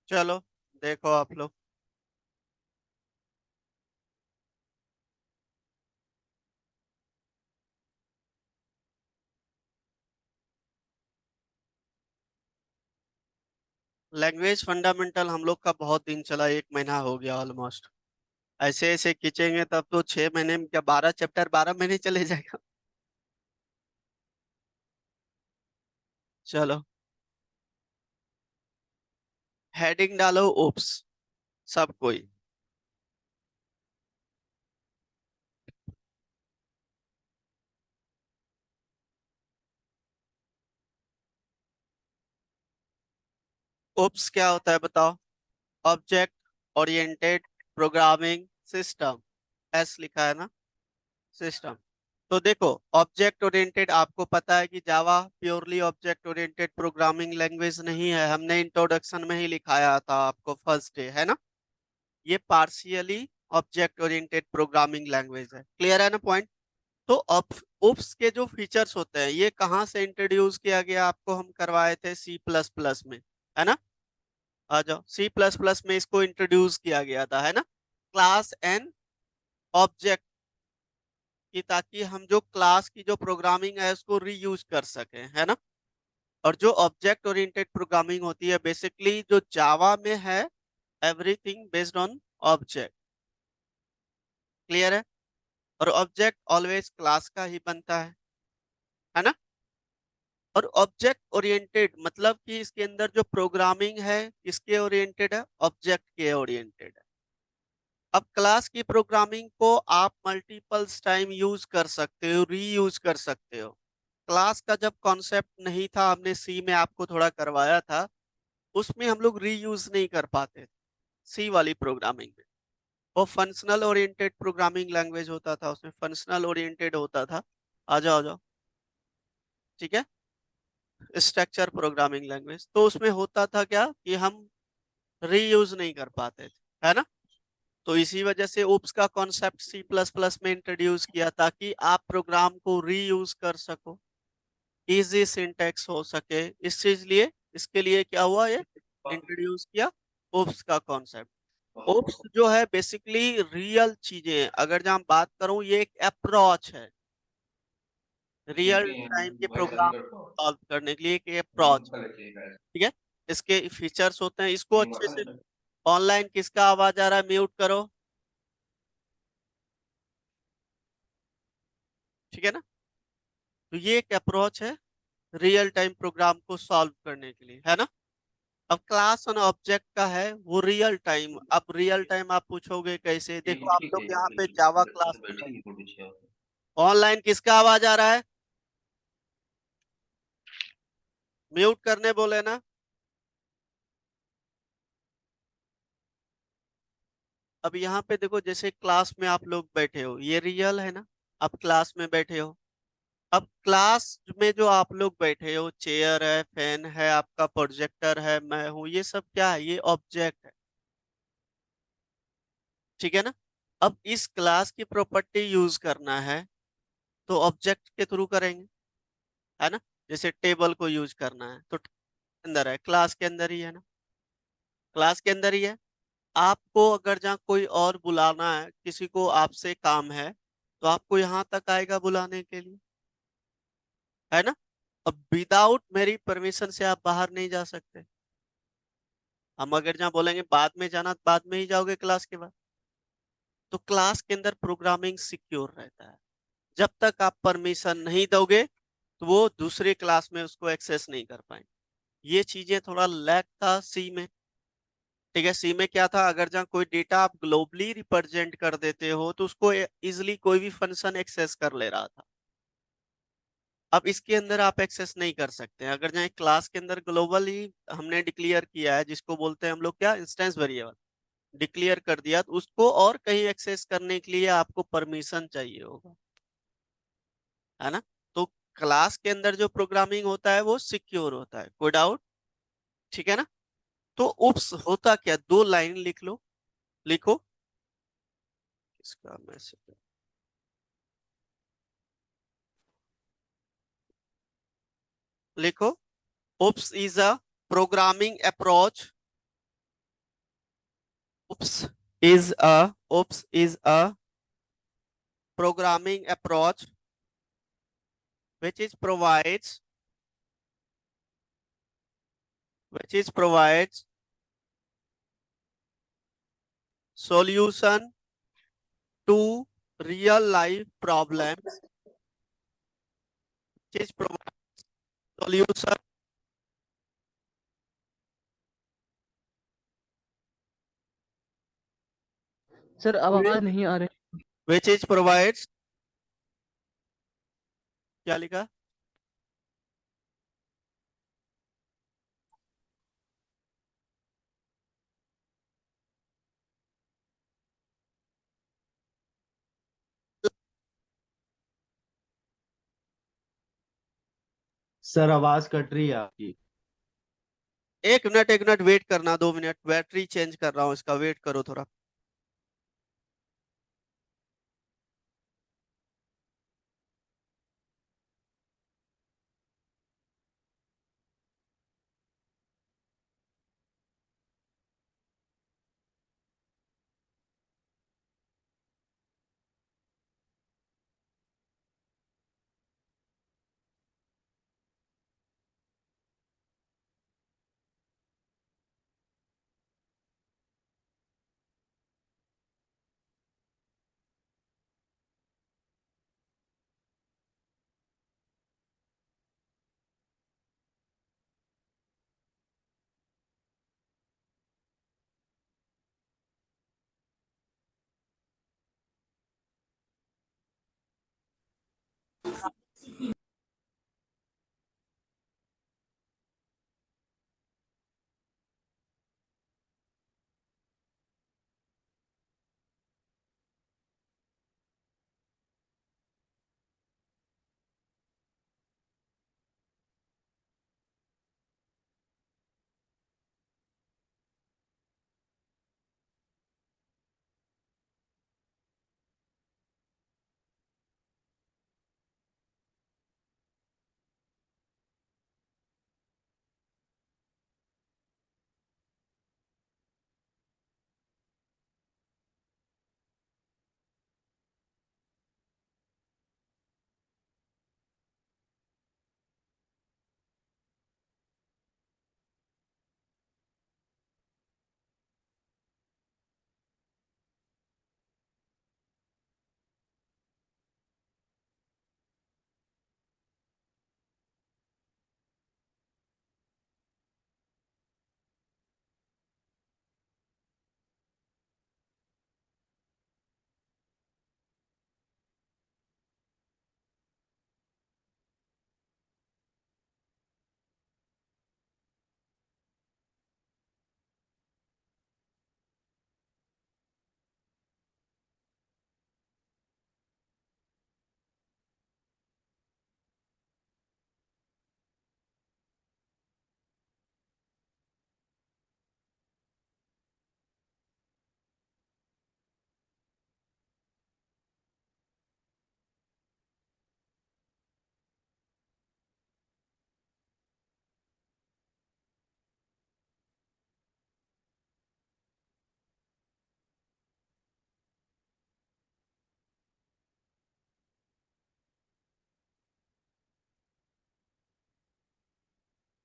चलो देखो आप लोग। लैंग्वेज फंडामेंटल हम लोग का बहुत दिन चला, 1 महीना हो गया ऑलमोस्ट। ऐसे ऐसे खींचेंगे तब तो 6 महीने में क्या 12 चैप्टर 12 महीने चले जाएगा। चलो हेडिंग डालो ओप्स, सब कोई। ओप्स क्या होता है बताओ? Object oriented programming system. S लिखा है ना, सिस्टम। तो देखो, ऑब्जेक्ट ओरिएंटेड आपको पता है कि Java purely object oriented programming language नहीं है, हमने इंट्रोडक्शन में ही लिखाया था आपको फर्स्ट डे, है ना। ये partially object oriented programming language है। क्लियर है ना पॉइंट? तो ओप्स के जो फीचर्स होते हैं ये कहाँ से इंट्रोड्यूस किया गया, आपको हम करवाए थे सी प्लस प्लस में, है ना। आ जाओ, सी प्लस प्लस में इसको इंट्रोड्यूस किया गया था, है ना। क्लास एंड ऑब्जेक्ट की, ताकि हम जो क्लास की जो प्रोग्रामिंग है उसको रीयूज कर सकें, है ना। और जो ऑब्जेक्ट ओरिएंटेड प्रोग्रामिंग होती है बेसिकली जो जावा में है, everything based on object. Clear है? और ऑब्जेक्ट ऑलवेज क्लास का ही बनता है ना। और ऑब्जेक्ट ओरिएंटेड मतलब कि इसके अंदर जो प्रोग्रामिंग है किसके ओरिएंटेड है? ऑब्जेक्ट के ओरिएंटेड है। अब क्लास की प्रोग्रामिंग को आप मल्टीपल्स टाइम यूज कर सकते हो, रीयूज कर सकते हो। क्लास का जब कॉन्सेप्ट नहीं था, हमने सी में आपको थोड़ा करवाया था, उसमें हम लोग रीयूज नहीं कर पाते थे सी वाली प्रोग्रामिंग में। वो फंक्शनल ओरिएंटेड प्रोग्रामिंग लैंग्वेज होता था, उसमें फंक्शनल ओरिएंटेड होता था। आ जाओ, ठीक है। स्ट्रक्चर प्रोग्रामिंग लैंग्वेज तो उसमें होता था क्या कि हम रीयूज नहीं कर पाते थे, है ना। तो इसी वजह से ओप्स का कॉन्सेप्ट सी प्लस प्लस में इंट्रोड्यूस किया ताकि आप प्रोग्राम को रीयूज कर सको, इजी सिंटैक्स हो सके। इस चीज लिए इसके लिए क्या हुआ, ये इंट्रोड्यूस किया ओप्स का कॉन्सेप्ट। ओप्स जो है बेसिकली रियल चीजें हैं। अगर जब हम बात करूं, ये एक अप्रोच है रियल टाइम के प्रोग्राम सॉल्व करने के लिए, एक अप्रोच, ठीक है। इसके फीचर्स होते हैं, इसको अच्छे से। ऑनलाइन किसका आवाज आ रहा है, म्यूट करो, ठीक है ना। तो ये एक अप्रोच है रियल टाइम प्रोग्राम को सॉल्व करने के लिए, है ना। अब क्लास और ऑब्जेक्ट का है वो रियल टाइम। अब रियल टाइम आप पूछोगे कैसे, देखो आप लोग यहाँ पे जावा क्लास में बैठे। ऑनलाइन किसका आवाज आ रहा है? म्यूट करने बोले ना। अब यहाँ पे देखो, जैसे क्लास में आप लोग बैठे हो, ये रियल है ना। आप क्लास में बैठे हो। अब क्लास में जो आप लोग बैठे हो, चेयर है, फैन है, आपका प्रोजेक्टर है, मैं हूं, ये सब क्या है? ये ऑब्जेक्ट है, ठीक है ना। अब इस क्लास की प्रॉपर्टी यूज करना है तो ऑब्जेक्ट के थ्रू करेंगे, है ना। जैसे टेबल को यूज करना है तो अंदर है, क्लास के अंदर ही है ना, क्लास के अंदर ही है। आपको अगर जहाँ कोई और बुलाना है, किसी को आपसे काम है, तो आपको यहाँ तक आएगा बुलाने के लिए, है ना। अब विदाउट मेरी परमिशन से आप बाहर नहीं जा सकते। हम अगर जहाँ बोलेंगे बाद में जाना, तो बाद में ही जाओगे क्लास के बाद। तो क्लास के अंदर प्रोग्रामिंग सिक्योर रहता है। जब तक आप परमिशन नहीं दोगे तो वो दूसरे क्लास में उसको एक्सेस नहीं कर पाएंगे। ये चीजें थोड़ा लैक था सी में, ठीक है। सी में क्या था, अगर जहाँ कोई डेटा आप ग्लोबली रिप्रेजेंट कर देते हो तो उसको इजिली कोई भी फंक्शन एक्सेस कर ले रहा था। अब इसके अंदर आप एक्सेस नहीं कर सकते। अगर जहाँ क्लास के अंदर ग्लोबली हमने डिक्लेयर किया है, जिसको बोलते हैं हम लोग क्या, इंस्टेंस वेरिएबल डिक्लेयर कर दिया, तो उसको और कहीं एक्सेस करने के लिए आपको परमिशन चाहिए होगा, है ना। तो क्लास के अंदर जो प्रोग्रामिंग होता है वो सिक्योर होता है, कोई डाउट? ठीक है ना। तो उप्स होता क्या, 2 लाइन लिख लो, लिखो इसका मैसेज, लिखो। OOPS is a programming approach OOPS is a programming approach which provides solution to real life problems, which is provide solution sir आवाज नहीं आ रही। which is provides क्या लिखा सर आवाज कट रही है आपकी। एक मिनट वेट करना 2 मिनट बैटरी चेंज कर रहा हूँ इसका वेट करो थोड़ा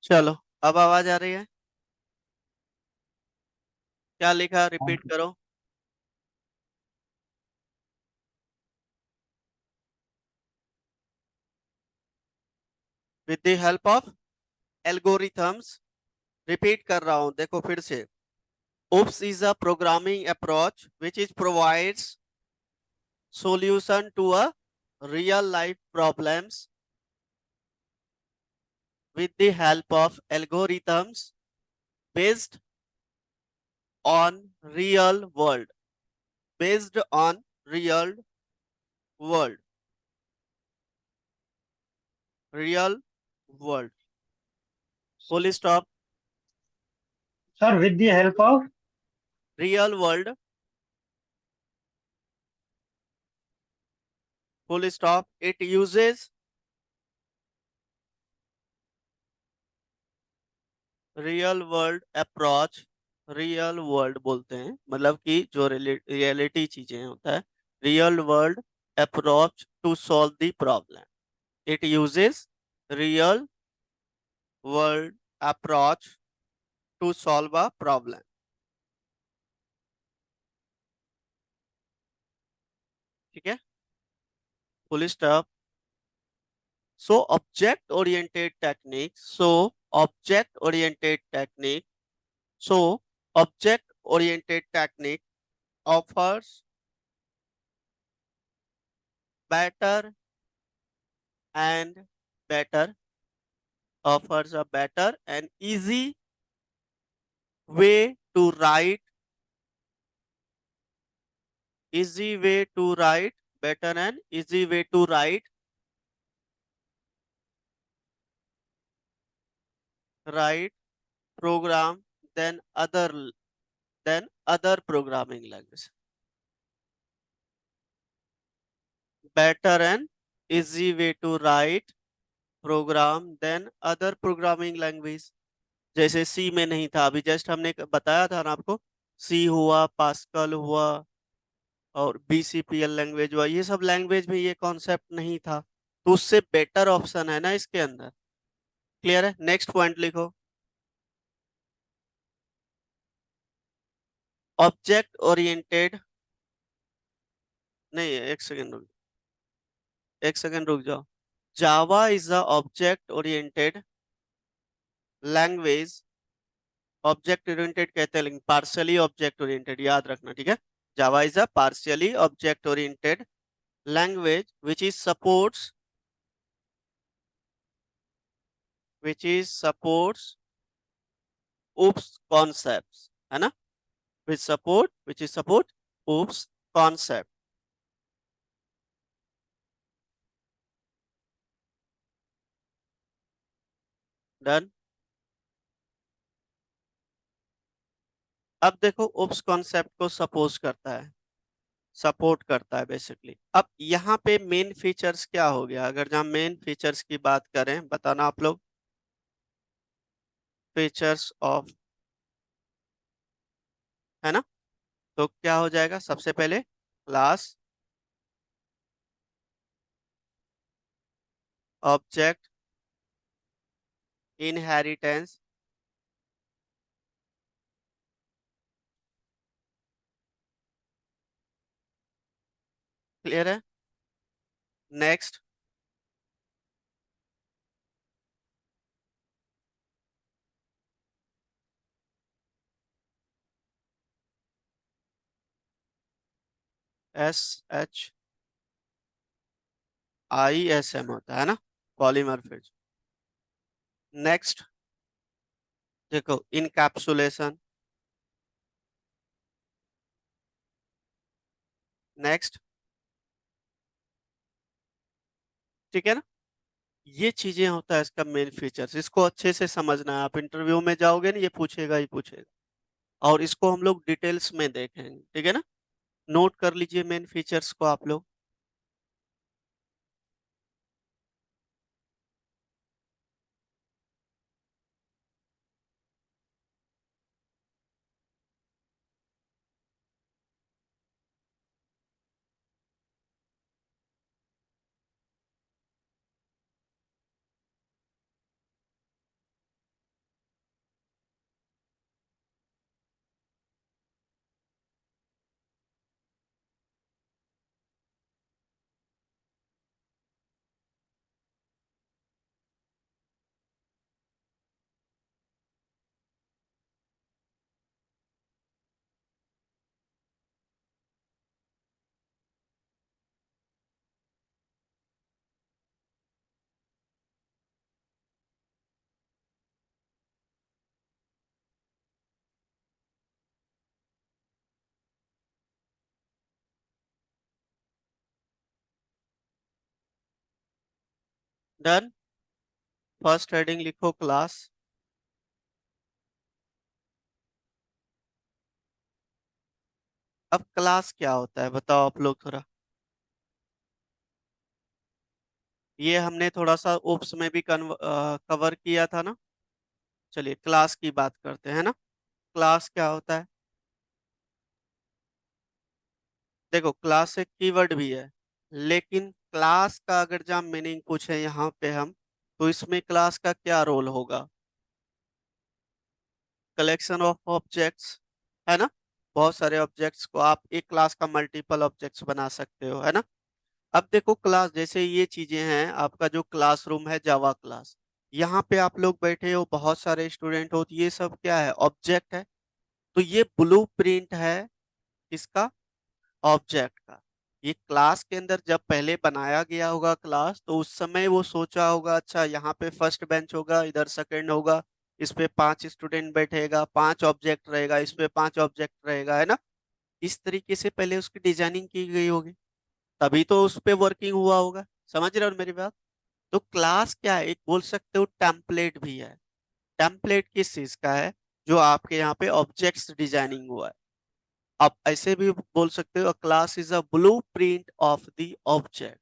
चलो अब आवाज आ रही है क्या लिखा रिपीट करो with the help of algorithms repeat कर रहा हूं देखो फिर से OOPS is a programming approach which is provides solution to a real life problems with the help of algorithms based on real world based on real world real world full stop Sir, with the help of real world full stop it uses real world approach real world बोलते हैं, मतलब कि जो reality चीजें होता है, real world approach to solve the problem. It uses real world approach to solve a problem. ठीक है, full stop. So object oriented technique. Object oriented technique. So object oriented technique offers better and better offers a better and way to write easy way to write better and easy way to write program than other programming language. Better and easy way to write program than other programming language. जैसे सी में नहीं था, अभी just हमने बताया था ना आपको, सी हुआ, पास्कल हुआ और बीसीपीएल लैंग्वेज हुआ, ये सब लैंग्वेज में ये कॉन्सेप्ट नहीं था, तो उससे बेटर ऑप्शन है ना इसके अंदर। क्लियर है? नेक्स्ट पॉइंट लिखो, ऑब्जेक्ट ओरिएंटेड। नहीं, एक सेकेंड रुक जाओ। Java is a object oriented language. Object oriented कहते हैं लेकिन पार्शियली ऑब्जेक्ट ओरिएंटेड, याद रखना, ठीक है। Java is a partially object oriented language which supports OOPS concepts, है ना, which support OOPS concept। Done. अब देखो OOPS concept को सपोर्ट करता है बेसिकली। अब यहाँ पे मेन फीचर्स क्या हो गया, अगर जहाँ मेन फीचर्स की बात करें, बताना आप लोग। फीचर्स ऑफ, है ना, तो क्या हो जाएगा, सबसे पहले क्लास, ऑब्जेक्ट इनहेरिटेंस, क्लियर है। नेक्स्ट, SHISM होता है ना, पॉलीमॉर्फिज्म। नेक्स्ट देखो, इनकैप्सुलेशन। नेक्स्ट, ठीक है ना, ये चीजें होता है इसका मेन फीचर्स। इसको अच्छे से समझना है, आप इंटरव्यू में जाओगे ना, ये पूछेगा ही पूछेगा, और इसको हम लोग डिटेल्स में देखेंगे, ठीक है ना। नोट कर लीजिए मेन फीचर्स को आप लोग। डन। फर्स्ट हेडिंग लिखो क्लास। अब क्लास क्या होता है बताओ आप लोग थोड़ा, ये हमने थोड़ा सा ओप्स में भी कवर किया था ना। चलिए क्लास की बात करते हैं ना। क्लास क्या होता है? देखो क्लास एक कीवर्ड भी है, लेकिन क्लास का अगर जब मीनिंग पूछे यहाँ पे हम, तो इसमें क्लास का क्या रोल होगा? कलेक्शन ऑफ ऑब्जेक्ट्स, है ना? बहुत सारे ऑब्जेक्ट्स को आप एक क्लास का मल्टीपल ऑब्जेक्ट्स बना सकते हो, है ना? अब देखो क्लास जैसे ये चीजें हैं, आपका जो क्लासरूम है जावा क्लास, यहाँ पे आप लोग बैठे हो, बहुत सारे स्टूडेंट हो, तो ये सब क्या है? ऑब्जेक्ट है। तो ये ब्लूप्रिंट है किसका? ऑब्जेक्ट का। ये क्लास के अंदर जब पहले बनाया गया होगा क्लास, तो उस समय वो सोचा होगा अच्छा यहाँ पे फर्स्ट बेंच होगा, इधर सेकंड होगा, इस पे 5 स्टूडेंट बैठेगा, 5 ऑब्जेक्ट रहेगा, इस पे 5 ऑब्जेक्ट रहेगा, है ना? इस तरीके से पहले उसकी डिजाइनिंग की गई होगी, तभी तो उस पे वर्किंग हुआ होगा। समझ रहे हो मेरी बात? तो क्लास क्या है? एक बोल सकते हो टेम्पलेट भी है। टेम्पलेट किस चीज का है? जो आपके यहाँ पे ऑब्जेक्ट्स डिजाइनिंग हुआ है। आप ऐसे भी बोल सकते हो class is a blue print of the object.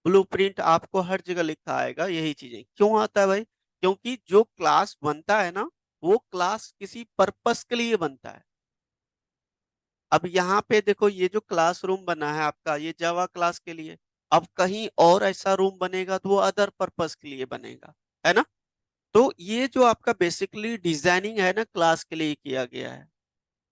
Blue print आपको हर जगह लिखा आएगा यही चीजें। क्यों आता है भाई? क्योंकि जो क्लास बनता है ना, वो क्लास किसी पर्पस के लिए बनता है। अब यहाँ पे देखो, ये जो क्लासरूम बना है आपका, ये जावा क्लास के लिए। अब कहीं और ऐसा रूम बनेगा तो वो अदर पर्पस के लिए बनेगा, है ना? तो ये जो आपका बेसिकली डिजाइनिंग है ना, क्लास के लिए किया गया है।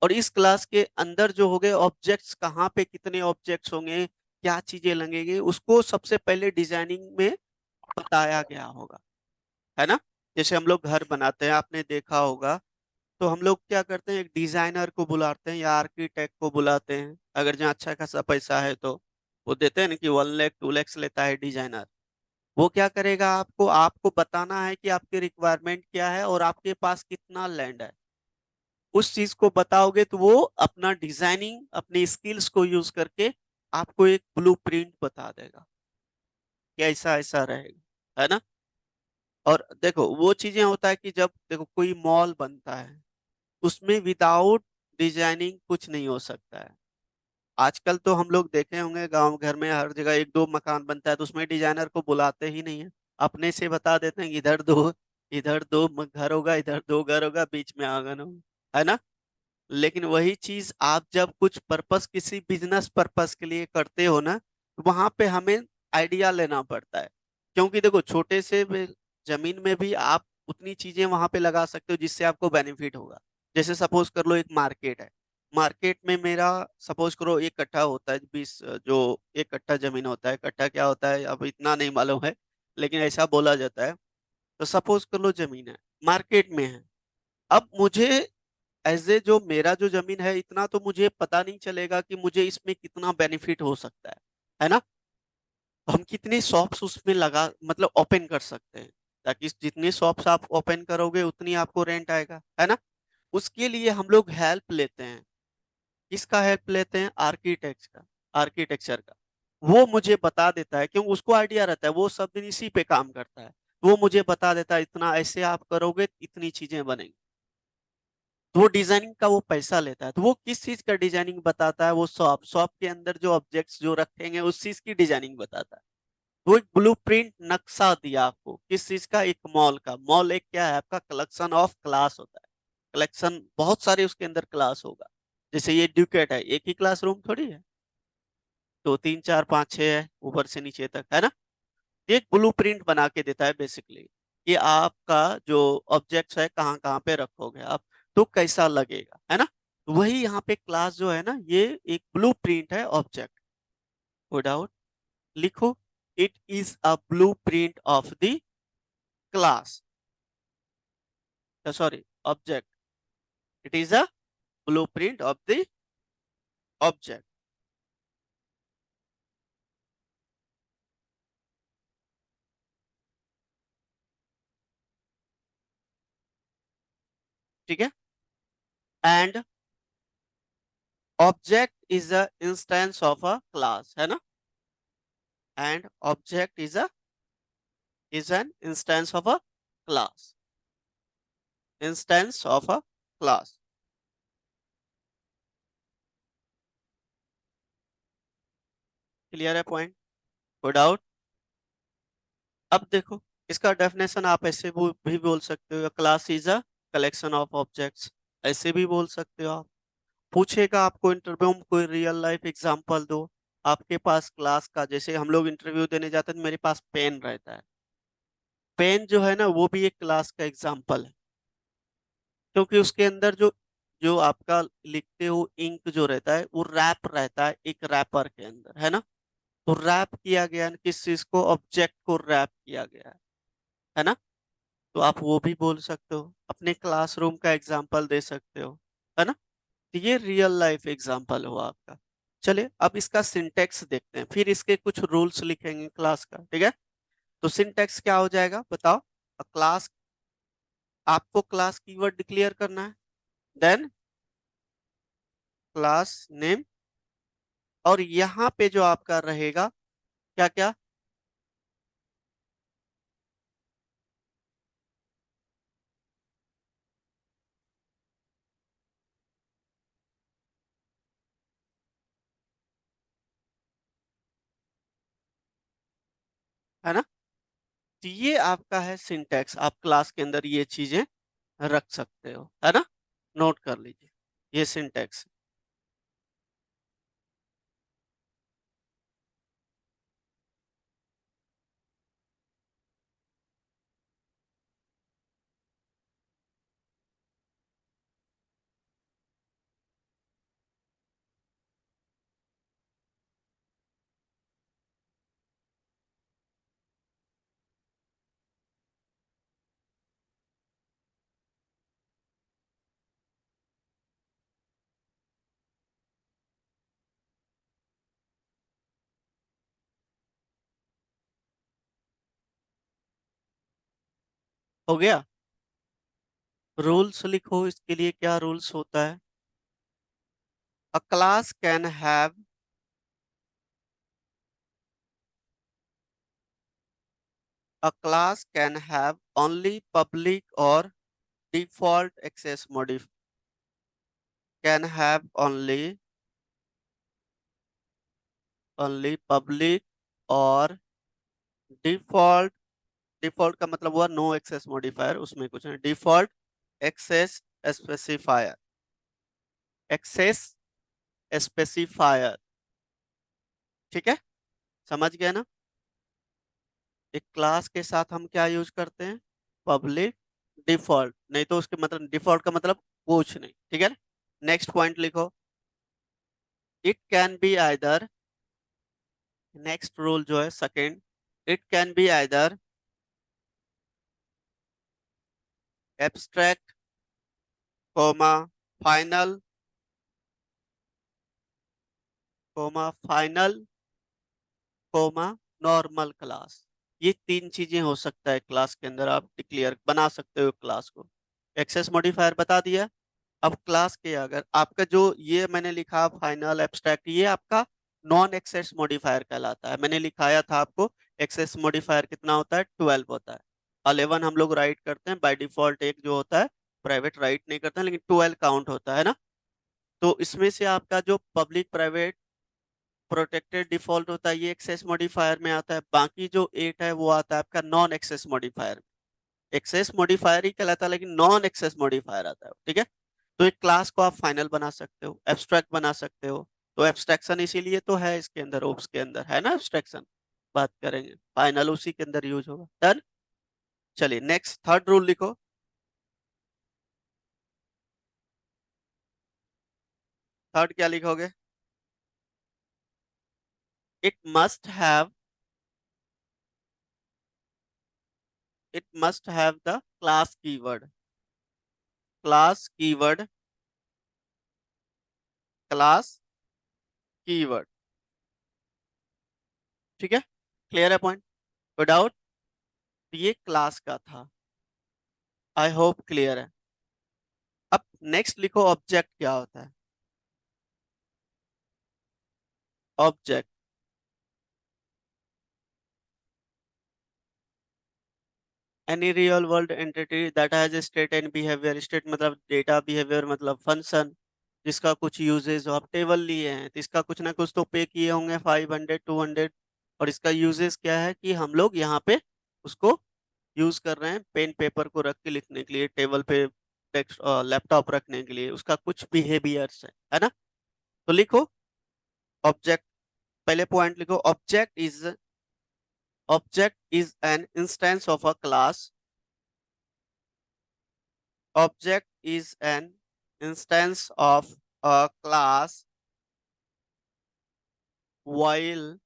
और इस क्लास के अंदर जो हो गए ऑब्जेक्ट्स, कहाँ पे कितने ऑब्जेक्ट्स होंगे, क्या चीजें लगेंगे, उसको सबसे पहले डिजाइनिंग में बताया गया होगा, है ना? जैसे हम लोग घर बनाते हैं, आपने देखा होगा, तो हम लोग क्या करते हैं? एक डिजाइनर को बुलाते हैं या आर्किटेक्ट को बुलाते हैं, अगर जहाँ अच्छा खासा पैसा है तो। वो देते हैं ना कि 1 लाख 2 लाख लेता है डिजाइनर। वो क्या करेगा? आपको आपको बताना है कि आपकी रिक्वायरमेंट क्या है और आपके पास कितना लैंड है। उस चीज को बताओगे तो वो अपना डिजाइनिंग, अपनी स्किल्स को यूज करके आपको एक ब्लूप्रिंट बता देगा कि ऐसा ऐसा रहेगा, है ना? और देखो वो चीजें होता है कि जब देखो कोई मॉल बनता है, उसमें विदाउट डिजाइनिंग कुछ नहीं हो सकता है। आजकल तो हम लोग देखे होंगे गांव घर में हर जगह एक दो मकान बनता है, तो उसमें डिजाइनर को बुलाते ही नहीं है। अपने से बता देते हैं कि इधर दो घर होगा, इधर दो घर होगा, बीच में आंगन होगा, है ना? लेकिन वही चीज आप जब कुछ पर्पस, किसी बिजनेस पर्पस के लिए करते हो ना, तो वहां पे हमें आइडिया लेना पड़ता है। क्योंकि देखो छोटे से जमीन में भी आप उतनी चीजें वहां पे लगा सकते हो जिससे आपको बेनिफिट होगा। जैसे सपोज कर लो एक मार्केट है, मार्केट में मेरा सपोज करो 1 कट्ठा होता है, 20 जो 1 कट्ठा जमीन होता है, कट्ठा क्या होता है अब इतना नहीं मालूम है, लेकिन ऐसा बोला जाता है। तो सपोज कर लो जमीन है, मार्केट में है। अब मुझे एज ए जो मेरा जो जमीन है, इतना तो मुझे पता नहीं चलेगा कि मुझे इसमें कितना बेनिफिट हो सकता है ना? हम कितनी शॉप्स उसमें लगा मतलब ओपन कर सकते हैं, ताकि जितनी शॉप्स आप ओपन करोगे उतनी आपको रेंट आएगा, है ना? उसके लिए हम लोग हेल्प लेते हैं। किसका हेल्प लेते हैं? आर्किटेक्ट का, आर्किटेक्चर का। वो मुझे बता देता है, क्यों? उसको आइडिया रहता है, वो सब दिन इसी पे काम करता है। वो मुझे बता देता है इतना ऐसे आप करोगे इतनी चीजें बनेंगी। तो वो डिजाइनिंग का वो पैसा लेता है। तो वो किस चीज का डिजाइनिंग बताता है? वो शॉप के अंदर जो ऑब्जेक्ट्स जो रखेंगे उस चीज की डिजाइनिंग बताता है। वो एक ब्लूप्रिंट नक्शा दिया आपको, किस चीज का? एक मॉल का। मॉल एक क्या है? आपका कलेक्शन ऑफ क्लास होता है। कलेक्शन बहुत सारे उसके अंदर क्लास होगा। जैसे ये ड्यूकेट है, एक ही क्लासरूम थोड़ी है, 2 3 4 5 6 है ऊपर से नीचे तक, है ना? एक ब्लूप्रिंट बना के देता है बेसिकली, कि आपका जो ऑब्जेक्ट्स है कहाँ कहाँ पे रखोगे आप, तो कैसा लगेगा, है ना? वही यहाँ पे क्लास जो है ना, ये एक ब्लूप्रिंट है ऑब्जेक्ट। No doubt. लिखो, it is a blueprint of the class, sorry object. It is a blueprint of the object. ठीक है? And object is a instance of a class, है ना? And object is an instance of a class, instance of a class। Clear है point? No doubt. अब देखो, इसका definition आप ऐसे भी बोल सकते हो, class is a collection of objects, ऐसे भी बोल सकते हो आप। पूछेगा आपको इंटरव्यू में कोई रियल लाइफ एग्जांपल दो। आपके पास क्लास का, जैसे हम लोग इंटरव्यू देने जाते हैं तो मेरे पास पेन रहता है। पेन जो है ना वो भी एक क्लास का एग्जांपल है, क्योंकि उसके अंदर जो जो आपका लिखते हो इंक जो रहता है वो रैप रहता है एक रैपर के अंदर, है ना। तो रैप किया गया है, किस चीज को, ऑब्जेक्ट को रैप किया गया है ना। तो आप वो भी बोल सकते हो, अपने क्लासरूम का एग्जांपल दे सकते हो, है ना। तो ये रियल लाइफ एग्जांपल हुआ आपका। चलिए अब इसका सिंटेक्स देखते हैं, फिर इसके कुछ रूल्स लिखेंगे क्लास का, ठीक है। तो सिंटेक्स क्या हो जाएगा बताओ। क्लास, आपको क्लास कीवर्ड डिक्लेयर करना है, देन क्लास नेम, और यहाँ पे जो आपका रहेगा क्या क्या, है ना। तो ये आपका है सिंटेक्स, आप क्लास के अंदर ये चीजें रख सकते हो, है ना। नोट कर लीजिए, ये सिंटेक्स हो गया। रूल्स लिखो, इसके लिए क्या रूल्स होता है। अ class can have, a class can have only public or default access modif, can have only public और डिफॉल्ट, डिफॉल्ट का मतलब हुआ नो एक्सेस मॉडिफायर, उसमें कुछ नहीं, default access specifier, access specifier, ठीक है। समझ गए ना। एक क्लास के साथ हम क्या यूज करते हैं, पब्लिक, डिफॉल्ट, नहीं तो उसके मतलब डिफॉल्ट का मतलब कुछ नहीं, ठीक है। नेक्स्ट पॉइंट लिखो, it can be either, next rule जो है second, it can be either abstract, comma final, comma final, comma normal class. ये तीन चीजें हो सकता है क्लास के अंदर, आप डिक्लेयर बना सकते हो क्लास को। एक्सेस मॉडिफायर बता दिया। अब क्लास के अगर आपका जो ये मैंने लिखा फाइनल एब्स्ट्रैक्ट, ये आपका नॉन एक्सेस मॉडिफायर कहलाता है। मैंने लिखाया था आपको एक्सेस मॉडिफायर कितना होता है, 12 होता है। 11 हम लोग राइट करते हैं बाय डिफॉल्ट, एक जो होता है प्राइवेट राइट नहीं करते हैं, लेकिन 12 काउंट होता है ना। तो इसमें से आपका जो पब्लिक प्राइवेट प्रोटेक्टेड डिफॉल्ट होता है ये एक्सेस मॉडिफायर में आता है, बाकी जो 8 है वो आता है आपका non access modifier. Access modifier ही कहलाता है लेकिन नॉन एक्सेस मॉडिफायर आता है, ठीक है। तो एक क्लास को आप फाइनल बना सकते हो, एब्स्ट्रैक्ट बना सकते हो। तो एब्स्ट्रैक्शन इसीलिए तो है इसके अंदर, ओप्स के अंदर है ना एब्स्ट्रैक्शन, बात करेंगे फाइनल उसी के अंदर यूज होगा, डन। चलिए नेक्स्ट थर्ड रूल लिखो। थर्ड क्या लिखोगे, it must have, it must have the class keyword, class keyword, class keyword, ठीक है। क्लियर है पॉइंट, विदाउट, ये क्लास का था, आई होप क्लियर है। अब नेक्स्ट लिखो ऑब्जेक्ट क्या होता है। Object, any real world entity that has a state and behaviour, state मतलब डेटा, बिहेवियर मतलब फंक्शन, जिसका कुछ यूजेस हो। आप टेबल लिए हैं तो इसका कुछ ना कुछ तो पे किए होंगे, 500 200, और इसका यूजेस क्या है कि हम लोग यहाँ पे उसको यूज कर रहे हैं पेन पेपर को रख के लिखने के लिए, टेबल पे लैपटॉप रखने के लिए, उसका कुछ बिहेवियर्स है ना। तो लिखो ऑब्जेक्ट, पहले पॉइंट लिखो, object is an instance of a class, object is an instance of a class while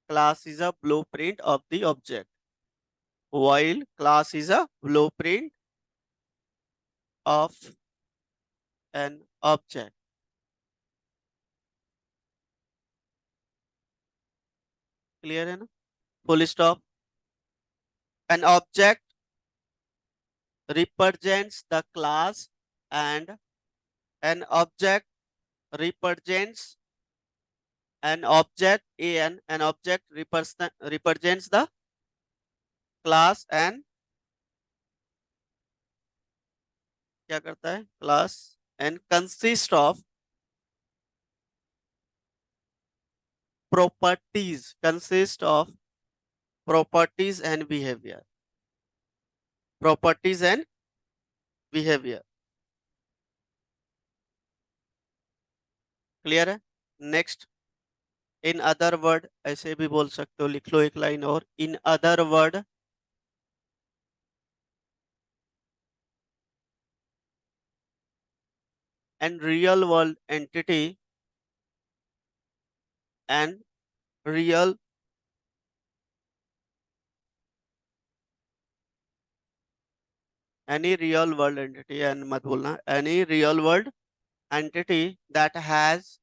class is a blueprint of the object, while class is a blueprint of an object. Clear है ना, full stop. An object represents the class and an object represents an object represents the class and क्या करता है, class and consist of properties, consist of properties and behavior, properties and behavior। Clear है। Next, in other word, ऐसे भी बोल सकते हो, लिख लो एक लाइन और, in other word and real world entity and real any real world entity, and मत बोलना, any real world entity that has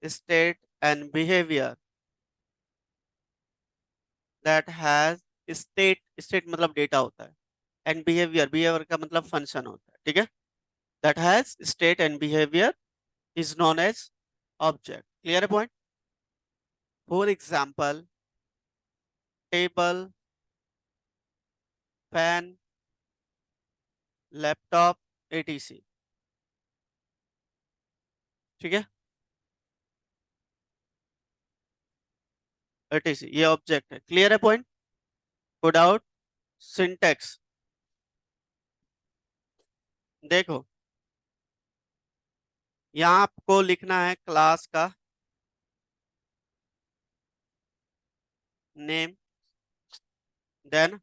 state and behavior, that has state मतलब डेटा होता है, एंड बिहेवियर का मतलब फंक्शन होता है, ठीक है। that has state and behavior is known as object। clear point। for example, table, fan, laptop, ETC, ठीक है, एटीसी ये ऑब्जेक्ट है। क्लियर है पॉइंट। Good out. सिंटेक्स देखो, यहाँ आपको लिखना है क्लास का नेम, देन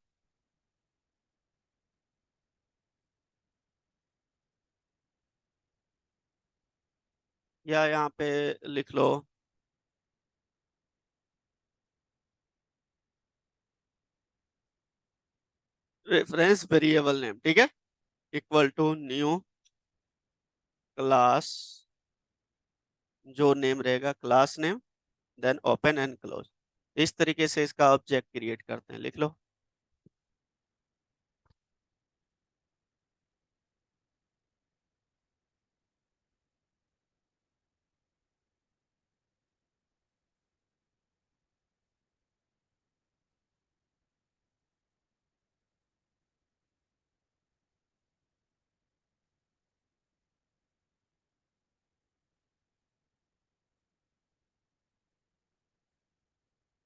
या यहाँ पे लिख लो रेफरेंस वेरिएबल नेम, ठीक है, इक्वल टू न्यू क्लास, जो नेम रहेगा class name, then open and close. इस तरीके से इसका ऑब्जेक्ट क्रिएट करते हैं, लिख लो।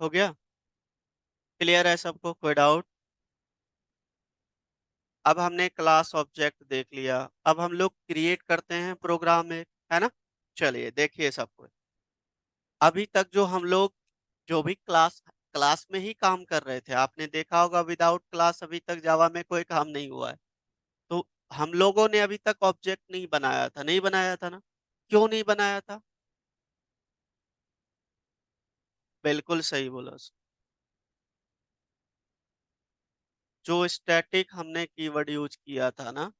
हो गया, क्लियर है सबको, कोई डाउट। अब हमने क्लास ऑब्जेक्ट देख लिया, अब हम लोग क्रिएट करते हैं प्रोग्राम में, है ना। चलिए देखिए सबको, अभी तक जो हम लोग जो भी क्लास क्लास में ही काम कर रहे थे, आपने देखा होगा विदाउट क्लास अभी तक जावा में कोई काम नहीं हुआ है। तो हम लोगों ने अभी तक ऑब्जेक्ट नहीं बनाया था, नहीं बनाया था ना। क्यों नहीं बनाया था, बिल्कुल सही बोला। जो स्टैटिक हमने कीवर्ड यूज किया था ना,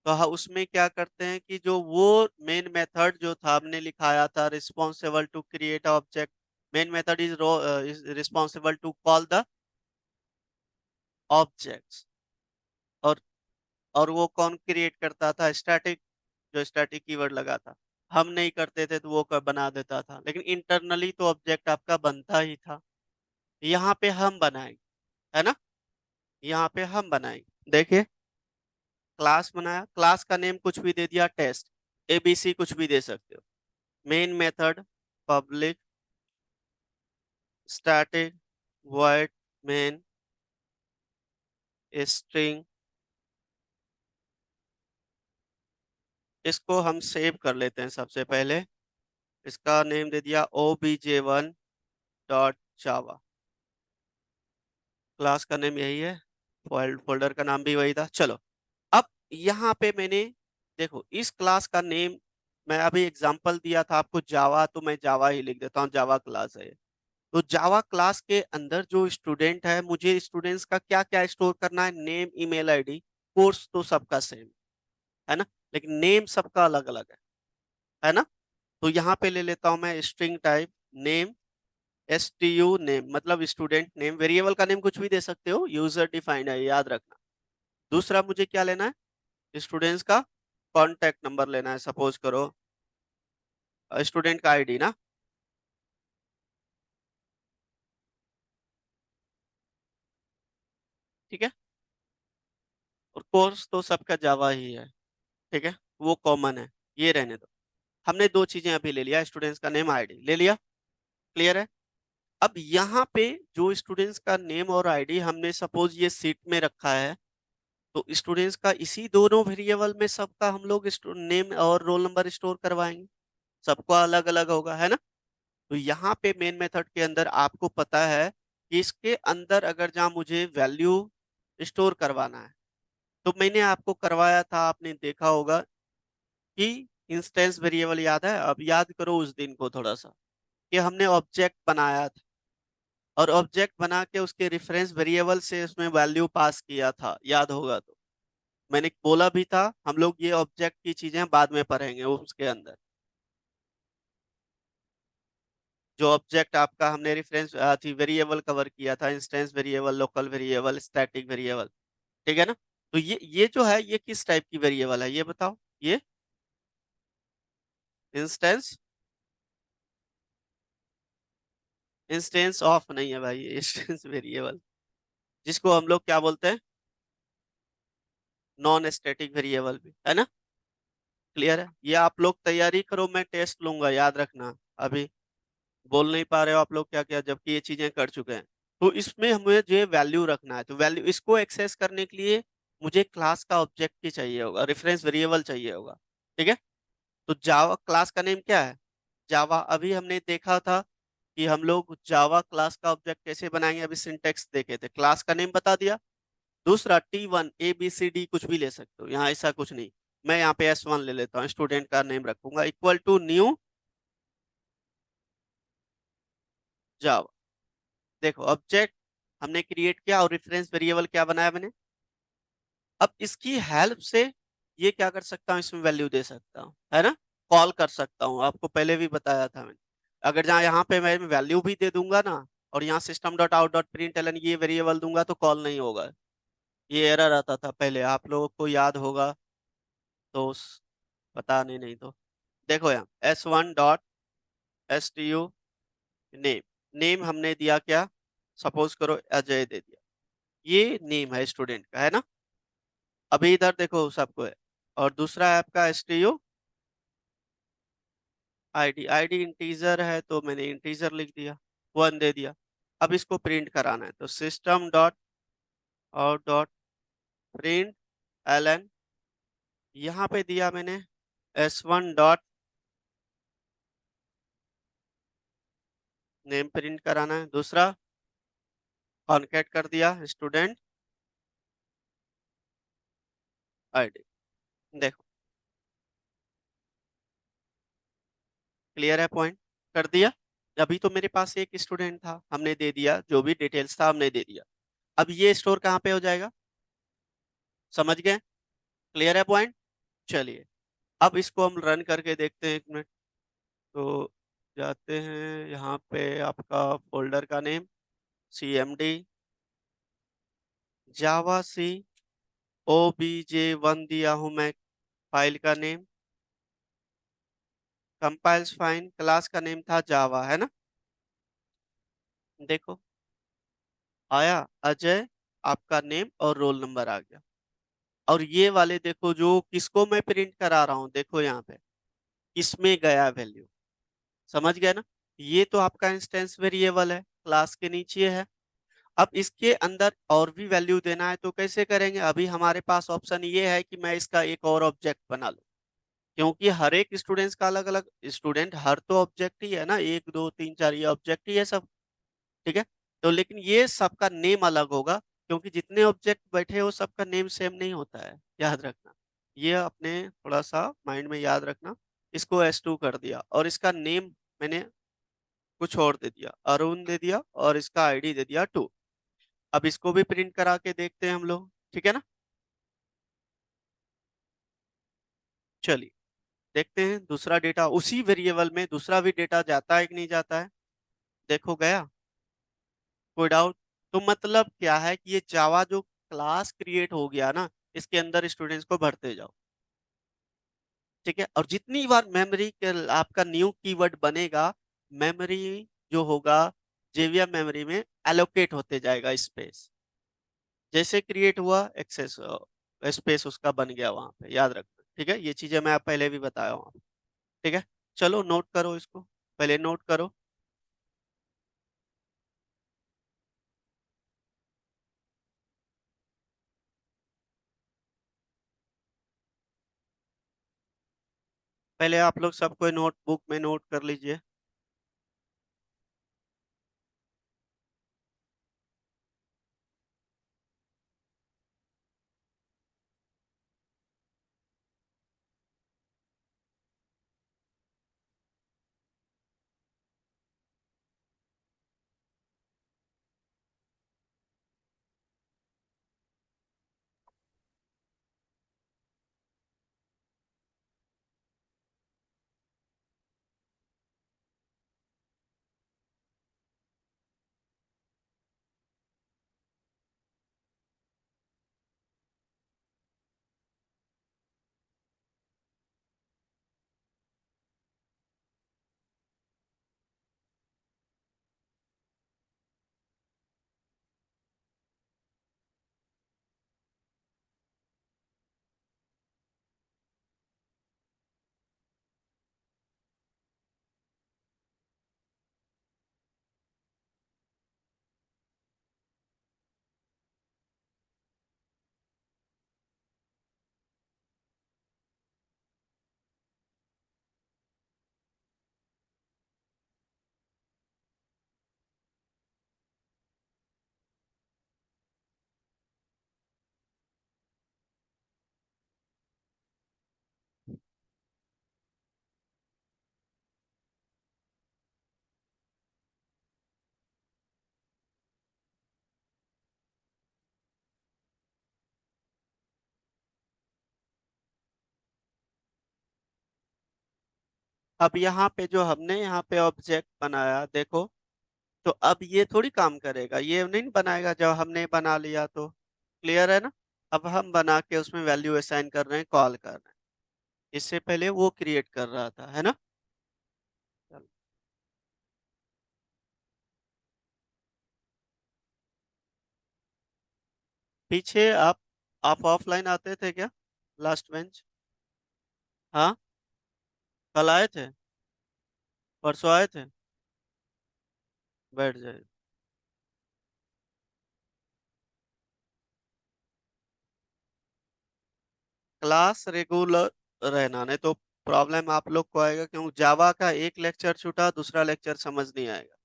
तो उसमें क्या करते हैं कि जो वो मेन मेथड जो था हमने लिखाया था, responsible to create object, main method is responsible to call the objects, और वो कौन क्रिएट करता था, स्टैटिक, जो स्टैटिक कीवर्ड लगा था। हम नहीं करते थे तो वो बना देता था, लेकिन इंटरनली तो ऑब्जेक्ट आपका बनता ही था। यहाँ पे हम बनाएंगे, है ना, यहाँ पे हम बनाएंगे। देखिए क्लास बनाया, क्लास का नेम कुछ भी दे दिया, टेस्ट, एबीसी कुछ भी दे सकते हो। Main method public static void main, string, इसको हम सेव कर लेते हैं। सबसे पहले इसका नेम दे दिया obj1.java, क्लास का नेम यही है, फोल्डर का नाम भी वही था। चलो अब यहाँ पे मैंने देखो इस क्लास का नेम, मैं अभी एग्जांपल दिया था आपको जावा, तो मैं जावा ही लिख देता हूँ, जावा क्लास है। तो जावा क्लास के अंदर जो स्टूडेंट है, मुझे स्टूडेंट्स का क्या क्या स्टोर करना है, नेम, ईमेल आईडी। कोर्स तो सबका सेम है ना, लेकिन नेम सबका अलग अलग है ना। तो यहाँ पे ले लेता हूं मैं string type name, STU name मतलब स्टूडेंट नेम। वेरिएबल का नेम कुछ भी दे सकते हो, यूजर डिफाइंड है, याद रखना। दूसरा मुझे क्या लेना है, स्टूडेंट्स का कॉन्टेक्ट नंबर लेना है, सपोज करो स्टूडेंट का आईडी ना, ठीक है। और कोर्स तो सबका जावा ही है, ठीक है, वो कॉमन है, ये रहने दो। हमने दो चीजें अभी ले लिया, स्टूडेंट्स का नेम, आईडी ले लिया, क्लियर है। अब यहाँ पे जो स्टूडेंट्स का नेम और आईडी हमने सपोज ये सीट में रखा है, तो स्टूडेंट्स का इसी दोनों वेरिएबल में सबका हम लोग नेम और रोल नंबर स्टोर करवाएंगे, सबका अलग अलग होगा, है ना। तो यहाँ पे मेन मेथड के अंदर आपको पता है कि इसके अंदर अगर जहाँ मुझे वैल्यू स्टोर करवाना है, तो मैंने आपको करवाया था, आपने देखा होगा कि इंस्टेंस वेरिएबल याद है। अब याद करो उस दिन को थोड़ा सा, कि हमने ऑब्जेक्ट बनाया था और ऑब्जेक्ट बना के उसके रेफरेंस वेरिएबल से उसमें वैल्यू पास किया था, याद होगा। तो मैंने बोला भी था हम लोग ये ऑब्जेक्ट की चीजें बाद में पढ़ेंगे, उसके अंदर जो ऑब्जेक्ट आपका हमने रेफरेंस थी वेरिएबल कवर किया था, instance variable, local variable, static variable, ठीक है ना। तो ये जो है ये किस टाइप की वेरिएबल है, ये बताओ। ये इंस्टेंस, इंस्टेंस ऑफ नहीं है भाई, इंस्टेंस वेरिएबल, जिसको हम लोग क्या बोलते हैं, नॉन स्टैटिक वेरिएबल भी, है ना। क्लियर है, ये आप लोग तैयारी करो, मैं टेस्ट लूंगा, याद रखना। अभी बोल नहीं पा रहे हो आप लोग क्या क्या, जबकि ये चीजें कर चुके हैं। तो इसमें हमें जो वैल्यू रखना है, तो वैल्यू इसको एक्सेस करने के लिए मुझे क्लास का ऑब्जेक्ट ही चाहिए होगा, रेफरेंस वेरिएबल चाहिए होगा, ठीक है। तो जावा क्लास का नेम क्या है, जावा। अभी हमने देखा था कि हम लोग जावा क्लास का ऑब्जेक्ट कैसे बनाएंगे, अभी सिंटेक्स देखे थे, क्लास का नेम बता दिया। दूसरा T1 ABCD कुछ भी ले सकते हो, यहाँ ऐसा कुछ नहीं। मैं यहाँ पे S1 ले लेता हूँ, स्टूडेंट का नेम रखूंगा, इक्वल टू न्यू जावा। देखो ऑब्जेक्ट हमने क्रिएट किया और रेफरेंस वेरिएबल क्या बनाया मैंने। अब इसकी हेल्प से ये क्या कर सकता हूँ, इसमें वैल्यू दे सकता हूँ, है ना, कॉल कर सकता हूँ, आपको पहले भी बताया था मैंने। अगर जहाँ यहाँ पे मैं वैल्यू भी दे दूंगा ना, और यहाँ system dot out dot println ये वेरिएबल दूंगा, तो कॉल नहीं होगा, ये एरर आता था पहले, आप लोगों को याद होगा। तो पता नहीं तो देखो यहाँ S1.STU नेम, नेम हमने दिया क्या, सपोज करो अजय दे दिया, ये नेम है स्टूडेंट का, है ना। अभी इधर देखो सबको है। और दूसरा है आपका STU आईडी, आईडी इंटीजर है तो मैंने इंटीजर लिख दिया, 1 दे दिया। अब इसको प्रिंट कराना है, तो system dot out dot println, यहाँ पे दिया मैंने S1 डॉट नेम प्रिंट कराना है। दूसरा कॉन्केट कर दिया स्टूडेंट आईडी। देखो क्लियर है, पॉइंट कर दिया। अभी तो मेरे पास एक स्टूडेंट था, हमने दे दिया, जो भी डिटेल्स था हमने दे दिया। अब ये स्टोर कहाँ पे हो जाएगा, समझ गए, क्लियर है पॉइंट। चलिए अब इसको हम रन करके देखते हैं, 1 मिनट। तो जाते हैं यहाँ पे, आपका फोल्डर का नेम CMD जावा सी OBJ1 दिया हूं मैं, फाइल का नेम कंपाइल्स फाइन, क्लास का नेम था जावा, है ना। देखो आया अजय, आपका नेम और रोल नंबर आ गया। और ये वाले देखो जो किसको मैं प्रिंट करा रहा हूँ, देखो यहाँ पे इसमें गया वैल्यू, समझ गए ना। ये तो आपका इंस्टेंस वेरिएबल है, क्लास के नीचे है। अब इसके अंदर और भी वैल्यू देना है तो कैसे करेंगे? अभी हमारे पास ऑप्शन ये है कि मैं इसका एक और ऑब्जेक्ट बना लूं, क्योंकि हर एक स्टूडेंट्स का अलग अलग, स्टूडेंट हर तो ऑब्जेक्ट ही है ना, एक दो तीन चार ये ऑब्जेक्ट ही है सब। ठीक है, तो लेकिन ये सबका नेम अलग होगा, क्योंकि जितने ऑब्जेक्ट बैठे हो सबका नेम सेम नहीं होता है, याद रखना। ये अपने थोड़ा सा माइंड में याद रखना। इसको S2 कर दिया और इसका नेम मैंने कुछ और दे दिया, अरुण दे दिया, और इसका आईडी दे दिया 2। अब इसको भी प्रिंट करा के देखते हैं हम लोग, ठीक है ना? चलिए देखते हैं दूसरा डेटा, उसी वेरिएबल में दूसरा भी डेटा जाता है कि नहीं जाता है। देखो गया, कोई डाउट? तो मतलब क्या है कि ये जावा जो क्लास क्रिएट हो गया ना, इसके अंदर स्टूडेंट्स को भरते जाओ। ठीक है, और जितनी बार मेमोरी के आपका न्यू कीवर्ड बनेगा, मेमोरी जो होगा जेवीएम मेमोरी में एलोकेट होते जाएगा स्पेस। जैसे क्रिएट हुआ एक्सेस स्पेस उसका बन गया वहां पे, याद रखना। ठीक है, ये चीजें मैं आप पहले भी बताया हूँ। ठीक है, चलो नोट करो इसको, पहले नोट करो। पहले आप लोग सब कोई नोटबुक में नोट कर लीजिए। अब यहाँ पे जो हमने यहाँ पे ऑब्जेक्ट बनाया देखो, तो अब ये थोड़ी काम करेगा, ये नहीं बनाएगा जब हमने बना लिया तो। क्लियर है ना? अब हम बना के उसमें वैल्यू असाइन कर रहे हैं, कॉल कर रहे हैं। इससे पहले वो क्रिएट कर रहा था, है ना? चलो। पीछे आप ऑफलाइन आते थे क्या? Last bench. हाँ, कल आए थे, परसों आए थे। बैठ जाए। क्लास रेगुलर रहना, नहीं तो प्रॉब्लम आप लोग को आएगा, क्योंकि जावा का एक लेक्चर छूटा, दूसरा लेक्चर समझ नहीं आएगा।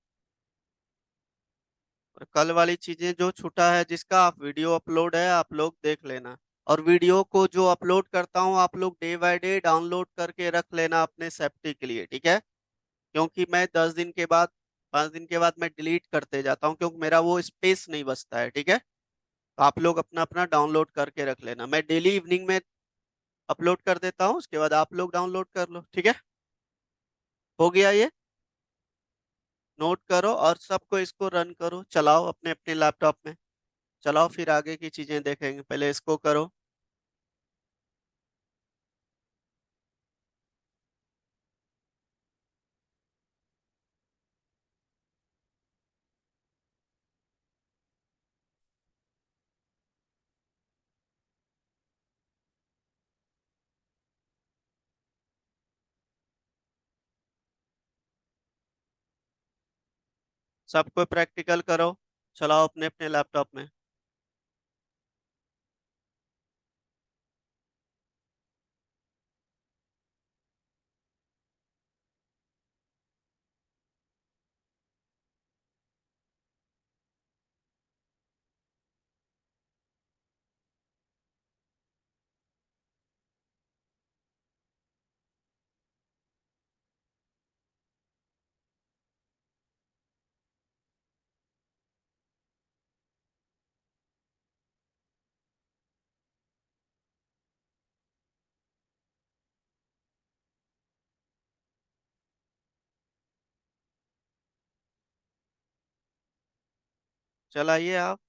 और कल वाली चीजें जो छूटा है, जिसका आप वीडियो अपलोड है आप लोग देख लेना। और वीडियो को जो अपलोड करता हूँ आप लोग डे बाय डे डाउनलोड करके रख लेना अपने सेफ्टी के लिए, ठीक है? क्योंकि मैं 10 दिन के बाद, 5 दिन के बाद मैं डिलीट करते जाता हूँ, क्योंकि मेरा वो स्पेस नहीं बचता है। ठीक है, तो आप लोग अपना अपना डाउनलोड करके रख लेना, मैं डेली इवनिंग में अपलोड कर देता हूँ, उसके बाद आप लोग डाउनलोड कर लो। ठीक है, हो गया ये? नोट करो और सबको इसको रन करो, चलाओ अपने अपने लैपटॉप में। चलाओ, फिर आगे की चीजें देखेंगे, पहले इसको करो। सबको प्रैक्टिकल करो। चलाओ अपने अपने लैपटॉप में। चलाइए आप।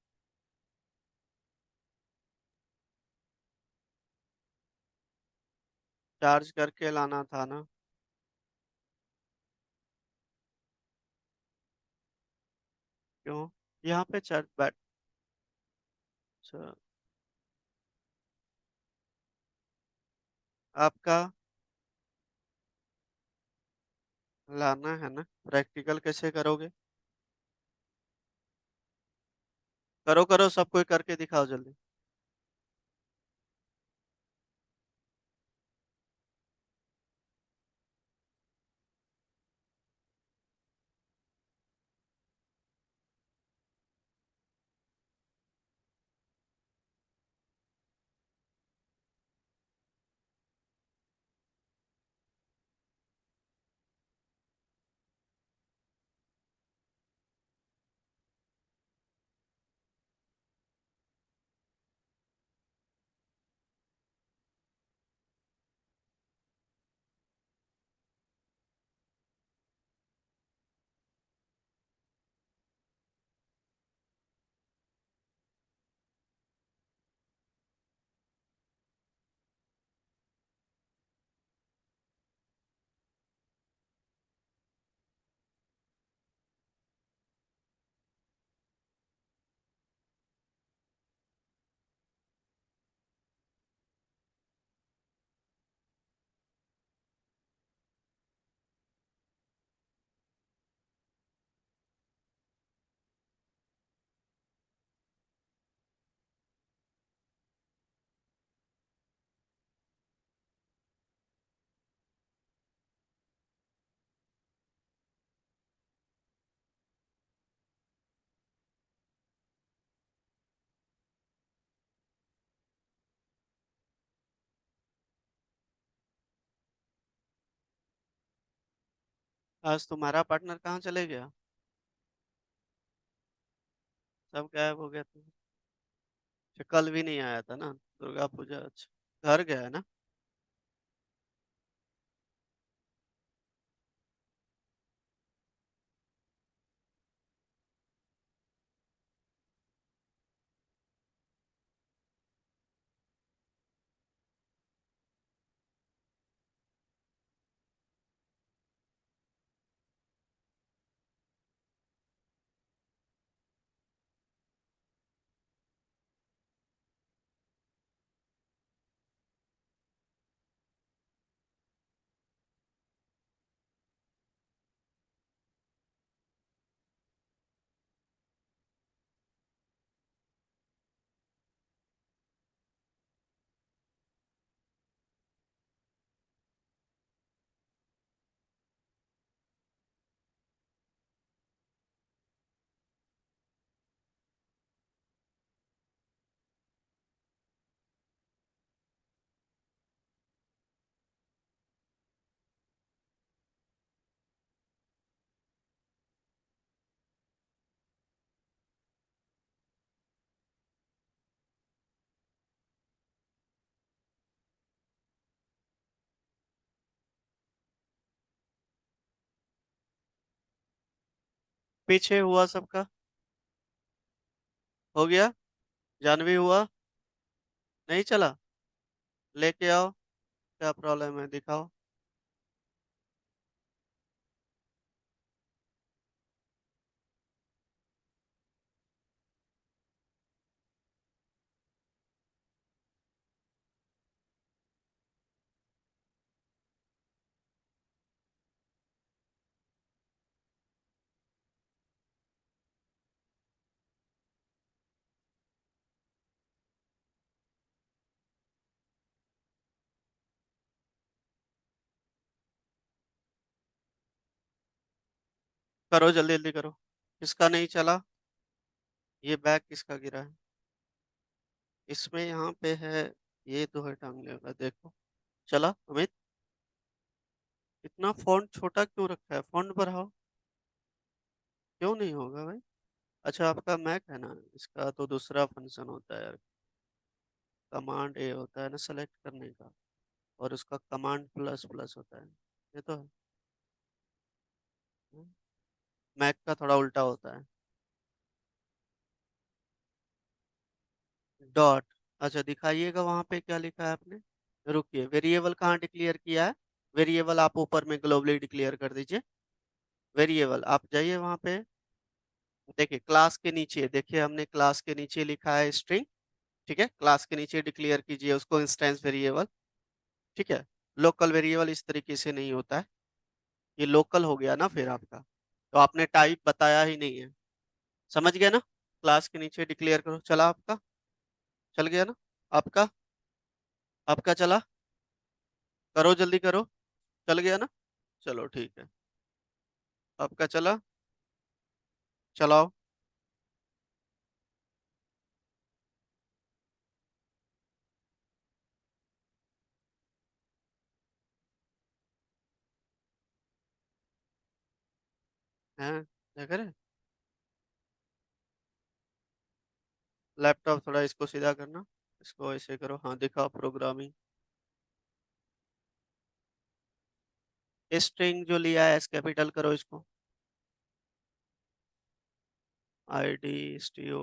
चार्ज करके लाना था ना। क्यों? यहाँ पे चार्ज बैठ। अच्छा, आपका लाना है ना। प्रैक्टिकल कैसे करोगे? करो करो, सब कोई करके दिखाओ जल्दी। आज तुम्हारा पार्टनर कहाँ चले गया? सब गायब हो गया था। अच्छा, कल भी नहीं आया था ना, दुर्गा पूजा। अच्छा, घर गया है ना। पीछे हुआ सबका। हो गया। जानवी हुआ। नहीं चला। लेके आओ। क्या प्रॉब्लम है, दिखाओ। करो जल्दी जल्दी करो। किसका नहीं चला? ये बैग किसका गिरा है? इसमें यहाँ पे है, ये तो है टांगने का, देखो। चला अमित? इतना फॉन्ट छोटा क्यों रखा है? फॉन्ट बढ़ाओ। क्यों नहीं होगा भाई? अच्छा आपका मैक है ना, इसका तो दूसरा फंक्शन होता है यार। कमांड ए होता है ना सेलेक्ट करने का, और उसका कमांड प्लस प्लस होता है। ये तो है। मैक का थोड़ा उल्टा होता है। डॉट। अच्छा दिखाइएगा वहां पे क्या लिखा है आपने। रुकिए, वेरिएबल कहाँ डिक्लेयर किया है? वेरिएबल आप ऊपर में ग्लोबली डिक्लेयर कर दीजिए। वेरिएबल आप जाइए वहां पे, देखिए क्लास के नीचे, देखिए हमने क्लास के नीचे लिखा है स्ट्रिंग। ठीक है, क्लास के नीचे डिक्लेयर कीजिए उसको इंस्टेंस वेरिएबल। ठीक है। लोकल वेरिएबल इस तरीके से नहीं होता है, ये लोकल हो गया ना फिर आपका, तो आपने टाइप बताया ही नहीं है। समझ गया ना? क्लास के नीचे डिक्लेयर करो। चला आपका? चल गया ना आपका? आपका चला? करो जल्दी करो। चल गया ना? चलो ठीक है। आपका चला? चलाओ। हैं? क्या करे? लैपटॉप थोड़ा इसको सीधा करना, इसको ऐसे करो। हाँ दिखाओ प्रोग्रामिंग। स्ट्रिंग जो लिया है एस कैपिटल करो इसको। आईडी स्टीओ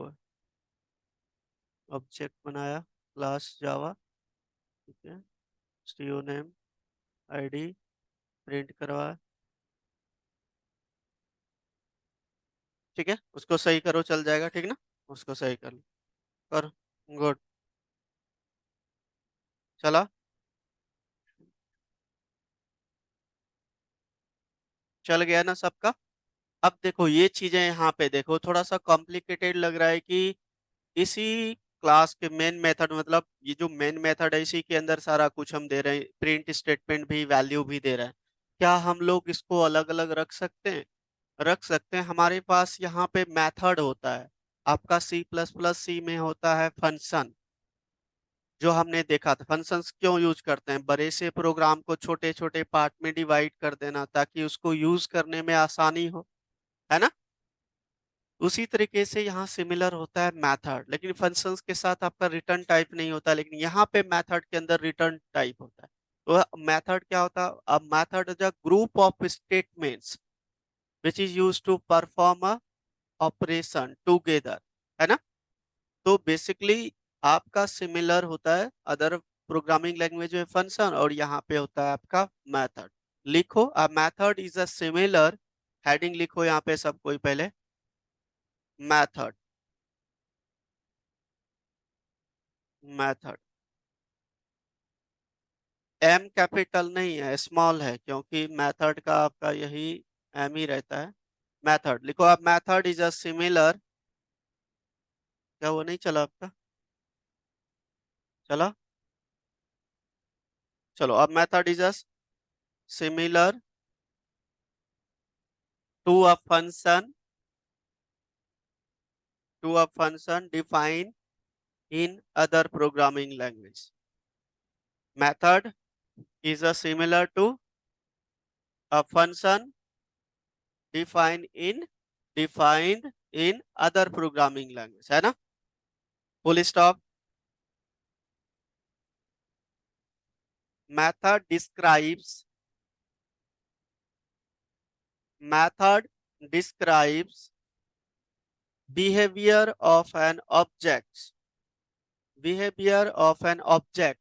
ऑब्जेक्ट बनाया, क्लास जावा। ठीक है। स्टीओ नेम, आईडी प्रिंट करवा। ठीक है, उसको सही करो, चल जाएगा ठीक ना? उसको सही कर लो। कर। गुड। चला? चल गया ना सबका? अब देखो ये चीजें यहाँ पे देखो, थोड़ा सा कॉम्प्लिकेटेड लग रहा है कि इसी क्लास के मेन मेथड, मतलब ये जो मेन मेथड है इसी के अंदर सारा कुछ हम दे रहे हैं, प्रिंट स्टेटमेंट भी, वैल्यू भी दे रहे हैं। क्या हम लोग इसको अलग अलग रख सकते हैं? रख सकते हैं। हमारे पास यहाँ पे मेथड होता है, आपका सी प्लस प्लस सी में होता है फंक्शन, जो हमने देखा था। फंक्शंस क्यों यूज करते हैं? बड़े से प्रोग्राम को छोटे छोटे पार्ट में डिवाइड कर देना, ताकि उसको यूज करने में आसानी हो, है ना? उसी तरीके से यहाँ सिमिलर होता है मेथड, लेकिन फंक्शंस के साथ आपका रिटर्न टाइप नहीं होता, लेकिन यहाँ पे मेथड के अंदर रिटर्न टाइप होता है। तो मेथड क्या होता है? अब method is a group of statements which is used to perform a operation together, है ना? तो बेसिकली आपका सिमिलर होता है अदर प्रोग्रामिंग लैंग्वेज में फंक्शन, और यहाँ पे होता है आपका मेथड। लिखो a method is a similar, heading लिखो यहाँ पे सब कोई पहले, मेथड। मेथड एम कैपिटल नहीं है, स्मॉल है, क्योंकि मेथड का आपका यही एम ही रहता है। मेथड लिखो आप, मेथड इज अ सिमिलर। क्या वो नहीं चला आपका? चला? चलो अब method is a similar to a function, to a function define in other programming language. Method is a similar to a function defined in other programming language, है ना? Full stop. Method describes, method describes behavior of an object, behavior of an object.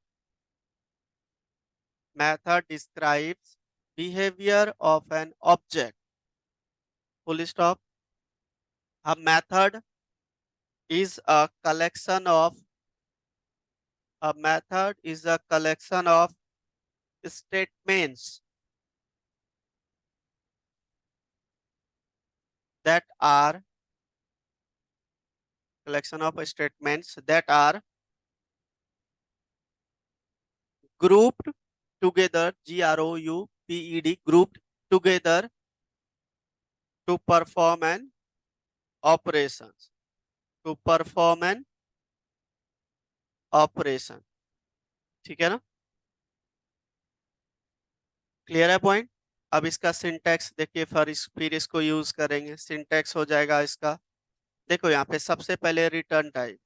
Method describes behavior of an object. Full stop. A method is a collection of, a method is a collection of statements that are, collection of statements that are grouped together, grouped, grouped together to perform an operation, to perform an operation, ठीक है ना? Clear है point? अब इसका syntax देखिए, फिर इसको use करेंगे। सिंटैक्स हो जाएगा इसका, देखो यहाँ पे सबसे पहले return type,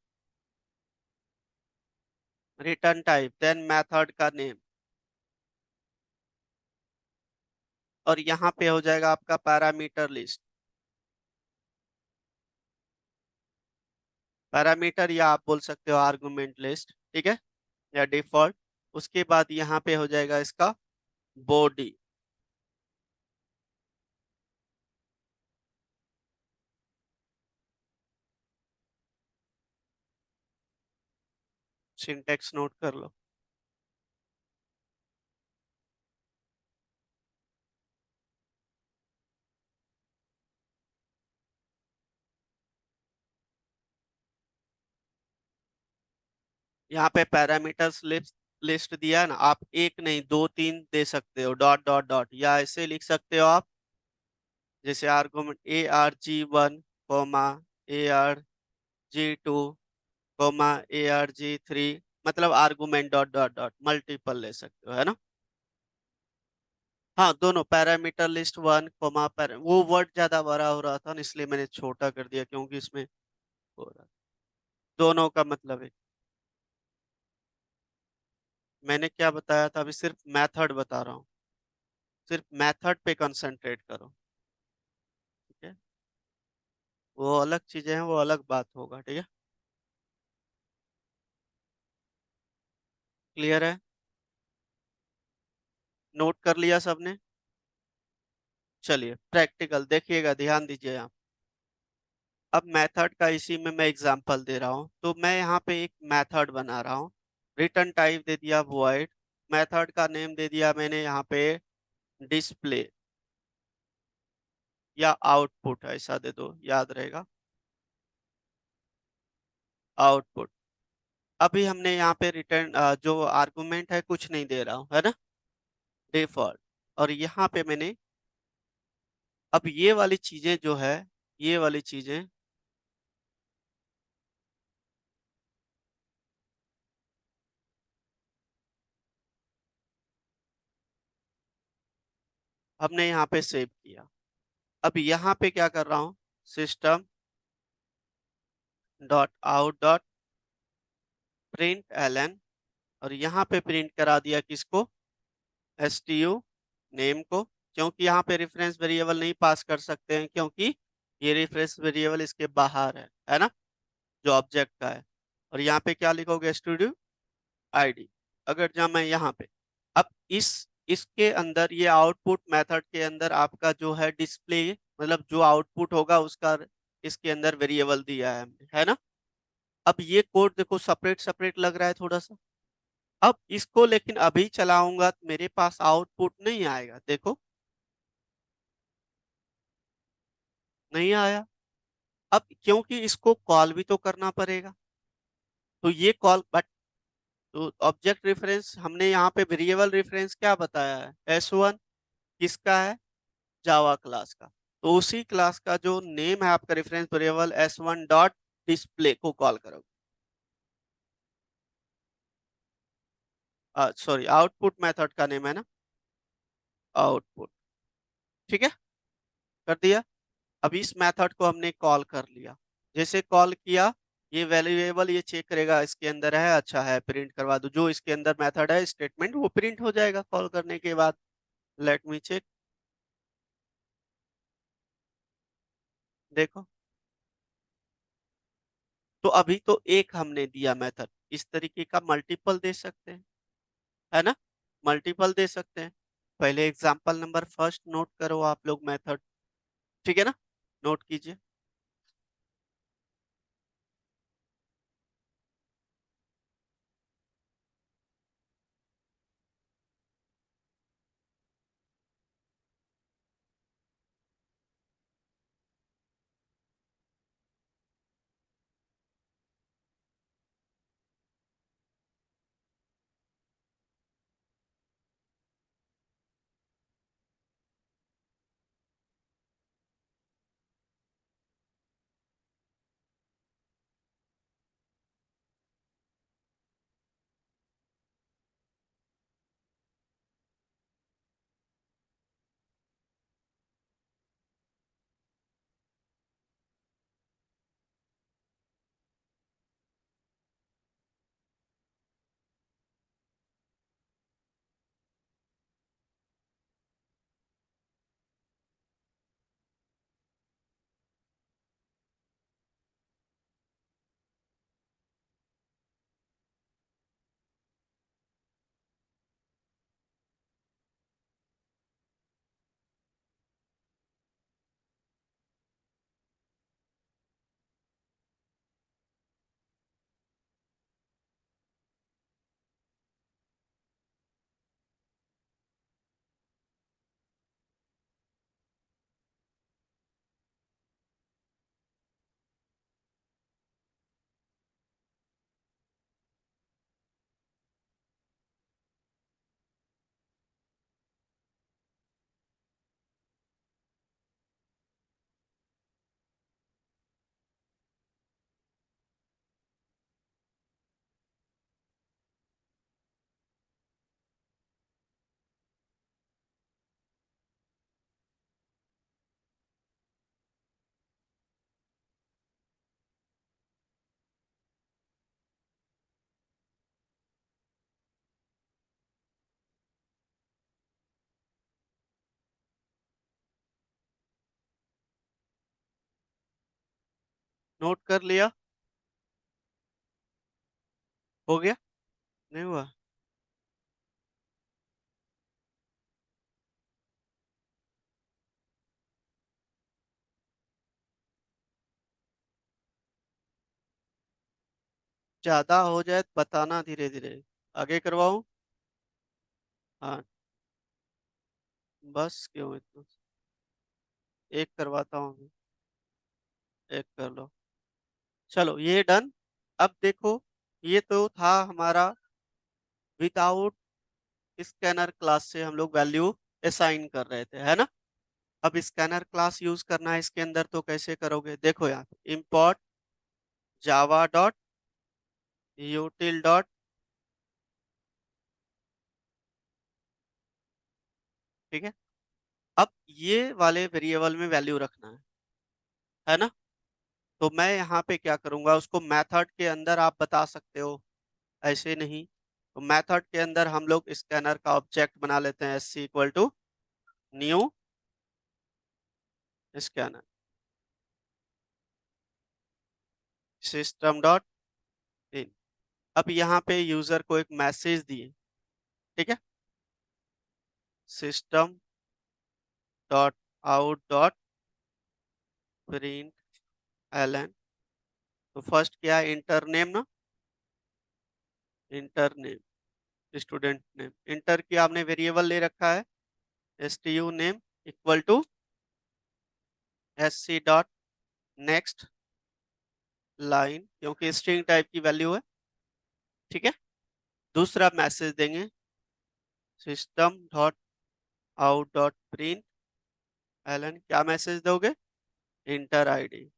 return type, then method का नेम, और यहाँ पे हो जाएगा आपका पैरामीटर लिस्ट, पैरामीटर या आप बोल सकते हो आर्गुमेंट लिस्ट, ठीक है, या डिफॉल्ट। उसके बाद यहाँ पे हो जाएगा इसका बॉडी, सिंटैक्स नोट कर लो। यहाँ पे पैरामीटर्स लिस्ट लिस्ट दिया है ना, आप एक नहीं दो तीन दे सकते हो, डॉट डॉट डॉट, या ऐसे लिख सकते हो आप, जैसे argument ARG1 coma ARG2 coma ARG3, मतलब argument dot dot dot multiple ले सकते हो, है ना? हाँ, दोनों पैरामीटर लिस्ट वन कोमा वो वर्ड ज्यादा बड़ा हो रहा था ना, इसलिए मैंने छोटा कर दिया, क्योंकि इसमें हो रहा दोनों का मतलब है। मैंने क्या बताया था? अभी सिर्फ मेथड बता रहा हूँ, सिर्फ मेथड पे कंसंट्रेट करो, ठीक है? वो अलग चीजें हैं, वो अलग बात होगा, ठीक है? क्लियर है? नोट कर लिया सबने? चलिए प्रैक्टिकल देखिएगा, ध्यान दीजिए आप। अब मेथड का इसी में मैं एग्जांपल दे रहा हूँ, तो मैं यहाँ पे एक मेथड बना रहा हूँ। रिटर्न टाइप दे दिया वॉइड, मेथड का नेम दे दिया मैंने यहाँ पे डिस्प्ले या आउटपुट, ऐसा दे दो, याद रहेगा, आउटपुट। अभी हमने यहाँ पे रिटर्न जो आर्गुमेंट है कुछ नहीं दे रहा हूँ, है ना, डिफॉल्ट। और यहाँ पे मैंने अब ये वाली चीजें जो है, ये वाली चीजें हमने यहाँ पे सेव किया। अब यहाँ पे क्या कर रहा हूँ, system dot out dot println, और यहाँ पे प्रिंट करा दिया किसको, stु नेम को, क्योंकि यहाँ पे रेफरेंस वेरिएबल नहीं पास कर सकते हैं, क्योंकि ये रेफरेंस वेरिएबल इसके बाहर है ना, जो ऑब्जेक्ट का है। और यहाँ पे क्या लिखोगे, स्टूडियो आईडी। अगर जहाँ मैं यहाँ पे अब इसके अंदर, ये आउटपुट मेथड के अंदर आपका जो है डिस्प्ले, मतलब जो आउटपुट होगा उसका इसके अंदर वेरिएबल दिया है हमने, है ना? अब ये कोड देखो सेपरेट सेपरेट लग रहा है थोड़ा सा। अब इसको लेकिन अभी चलाऊंगा तो मेरे पास आउटपुट नहीं आएगा, देखो नहीं आया। अब क्योंकि इसको कॉल भी तो करना पड़ेगा, तो ये कॉल, बट तो ऑब्जेक्ट रेफरेंस हमने यहाँ पे वेरिएबल रेफरेंस क्या बताया है, S1 किसका है, जावा क्लास का। तो उसी क्लास का जो नेम है आपका reference variable S1 dot display को कॉल करोगे, सॉरी आउटपुट मेथड का नेम है ना, आउटपुट, ठीक है, कर दिया। अब इस मेथड को हमने कॉल कर लिया, जैसे कॉल किया ये वैल्यूएबल ये चेक करेगा इसके अंदर है, अच्छा है, प्रिंट करवा दो, जो इसके अंदर मेथड है स्टेटमेंट वो प्रिंट हो जाएगा कॉल करने के बाद। लेट मी चेक, देखो, तो अभी तो एक हमने दिया मेथड, इस तरीके का मल्टीपल दे सकते हैं, है ना, मल्टीपल दे सकते हैं। पहले एग्जांपल नंबर फर्स्ट नोट करो आप लोग मेथड, ठीक है ना, नोट कीजिए। नोट कर लिया? हो गया? नहीं हुआ? ज्यादा हो जाए तो बताना, धीरे धीरे आगे करवाऊं? हाँ, बस क्यों इतना, एक करवाता हूँ, एक कर लो। चलो ये डन। अब देखो, ये तो था हमारा विदाउट स्कैनर क्लास से हम लोग वैल्यू असाइन कर रहे थे, है ना? अब स्कैनर क्लास यूज करना है इसके अंदर, तो कैसे करोगे? देखो यहाँ पे import java dot util dot, ठीक है? अब ये वाले वेरिएबल में वैल्यू रखना है ना? तो मैं यहाँ पे क्या करूंगा, उसको मेथड के अंदर आप बता सकते हो, ऐसे नहीं। तो मेथड के अंदर हम लोग स्कैनर का ऑब्जेक्ट बना लेते हैं, sc equal to new scanner system dot in. अब यहाँ पे यूजर को एक मैसेज दिए, ठीक है? System dot out dot println. तो फर्स्ट क्या है, इंटर नेम ना, enter name, student name. Enter की आपने वेरिएबल ले रखा है stu name equal to sc dot next line, क्योंकि स्ट्रिंग टाइप की वैल्यू है, ठीक है? दूसरा मैसेज देंगे system dot out dot println. क्या मैसेज दोगे? Enter ID,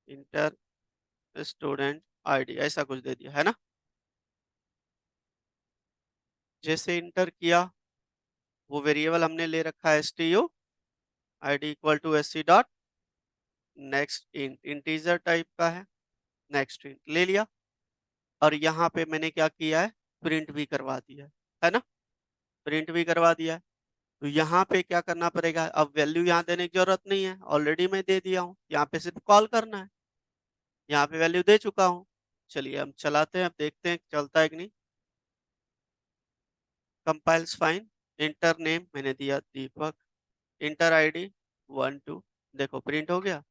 enter student ID, ऐसा कुछ दे दिया है ना? जैसे इंटर किया, वो वेरिएबल हमने ले रखा है stu id equal to sc dot next int, integer type का है, नेक्स्ट इंट ले लिया। और यहाँ पे मैंने क्या किया है, प्रिंट भी करवा दिया है ना? प्रिंट भी करवा दिया है। तो यहाँ पे क्या करना पड़ेगा, अब वैल्यू यहाँ देने की जरूरत नहीं है, ऑलरेडी मैं दे दिया हूँ, यहाँ पे सिर्फ कॉल करना है। यहाँ पे वैल्यू दे चुका हूँ। चलिए हम चलाते हैं, अब देखते हैं चलता है कि नहीं। Compiles fine. इंटर नेम मैंने दिया दीपक, इंटर आईडी 1 2, देखो प्रिंट हो गया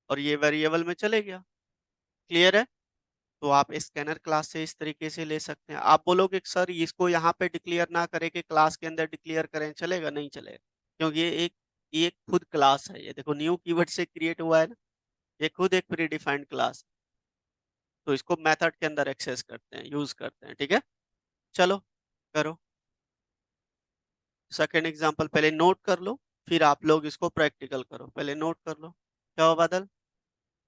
और ये वेरिएबल में चले गया। क्लियर है? तो आप स्कैनर क्लास से इस तरीके से ले सकते हैं। आप बोलोगे कि सर इसको यहाँ पे डिक्लेयर ना करें कि क्लास के अंदर डिक्लेयर करें, चलेगा? नहीं चलेगा, क्योंकि ये खुद क्लास है। ये देखो न्यू कीवर्ड से क्रिएट हुआ है ना, ये खुद एक प्री डिफाइंड क्लास। तो इसको मेथड के अंदर एक्सेस करते हैं, यूज करते हैं, ठीक है? चलो करो सेकेंड एग्जाम्पल। पहले नोट कर लो, फिर आप लोग इसको प्रैक्टिकल करो। पहले नोट कर लो। क्या हो बादल?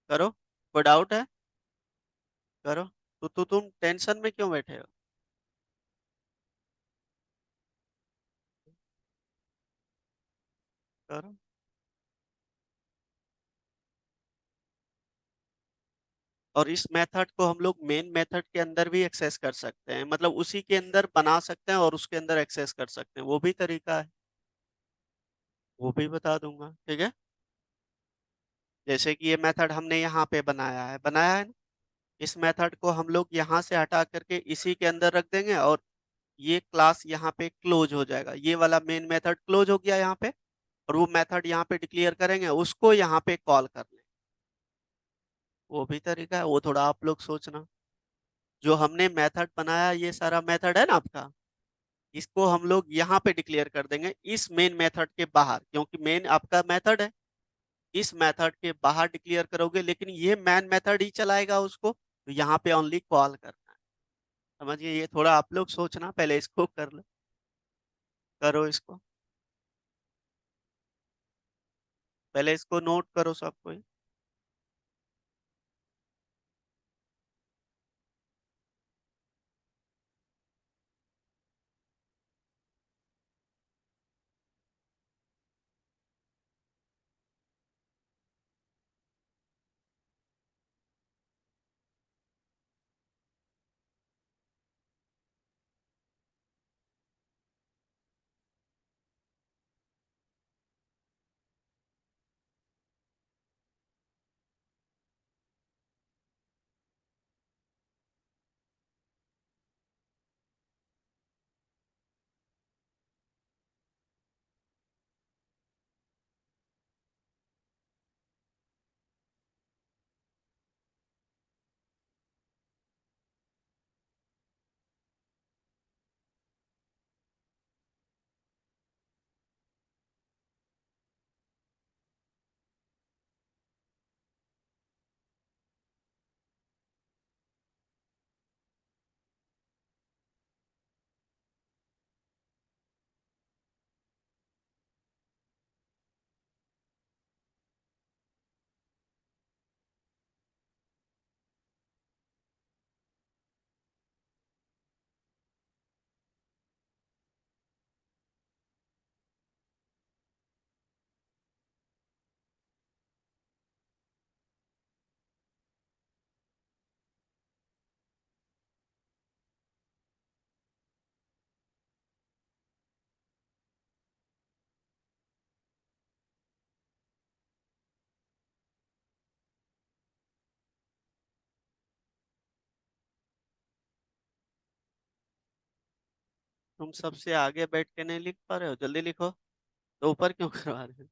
करो। कोई डाउट है? करो। तो तुम टेंशन में क्यों बैठे हो? करो। और इस मेथड को हम लोग मेन मेथड के अंदर भी एक्सेस कर सकते हैं, मतलब उसी के अंदर बना सकते हैं और उसके अंदर एक्सेस कर सकते हैं, वो भी तरीका है, वो भी बता दूंगा, ठीक है? जैसे कि ये मेथड हमने यहाँ पे बनाया है ना? इस मेथड को हम लोग यहाँ से हटा करके इसी के अंदर रख देंगे और ये क्लास यहाँ पे क्लोज हो जाएगा। ये वाला मेन मेथड क्लोज हो गया यहाँ पे, और वो मेथड यहाँ पे डिक्लेयर करेंगे, उसको यहाँ पे कॉल कर लें, वो भी तरीका है। वो थोड़ा आप लोग सोचना। जो हमने मेथड बनाया, ये सारा मेथड है ना आपका, इसको हम लोग यहाँ पे डिक्लेयर कर देंगे इस मेन मेथड के बाहर, क्योंकि मेन आपका मेथड है। इस मेथड के बाहर डिक्लेयर करोगे, लेकिन ये मेन मेथड ही चलाएगा उसको, तो यहाँ पे ओनली कॉल करना है। समझिए, ये थोड़ा आप लोग सोचना, पहले इसको कर लो, करो इसको, पहले इसको नोट करो सब कोई। तुम सबसे आगे बैठ के नहीं लिख पा रहे हो, जल्दी लिखो। तो ऊपर क्यों करवा रहे हो?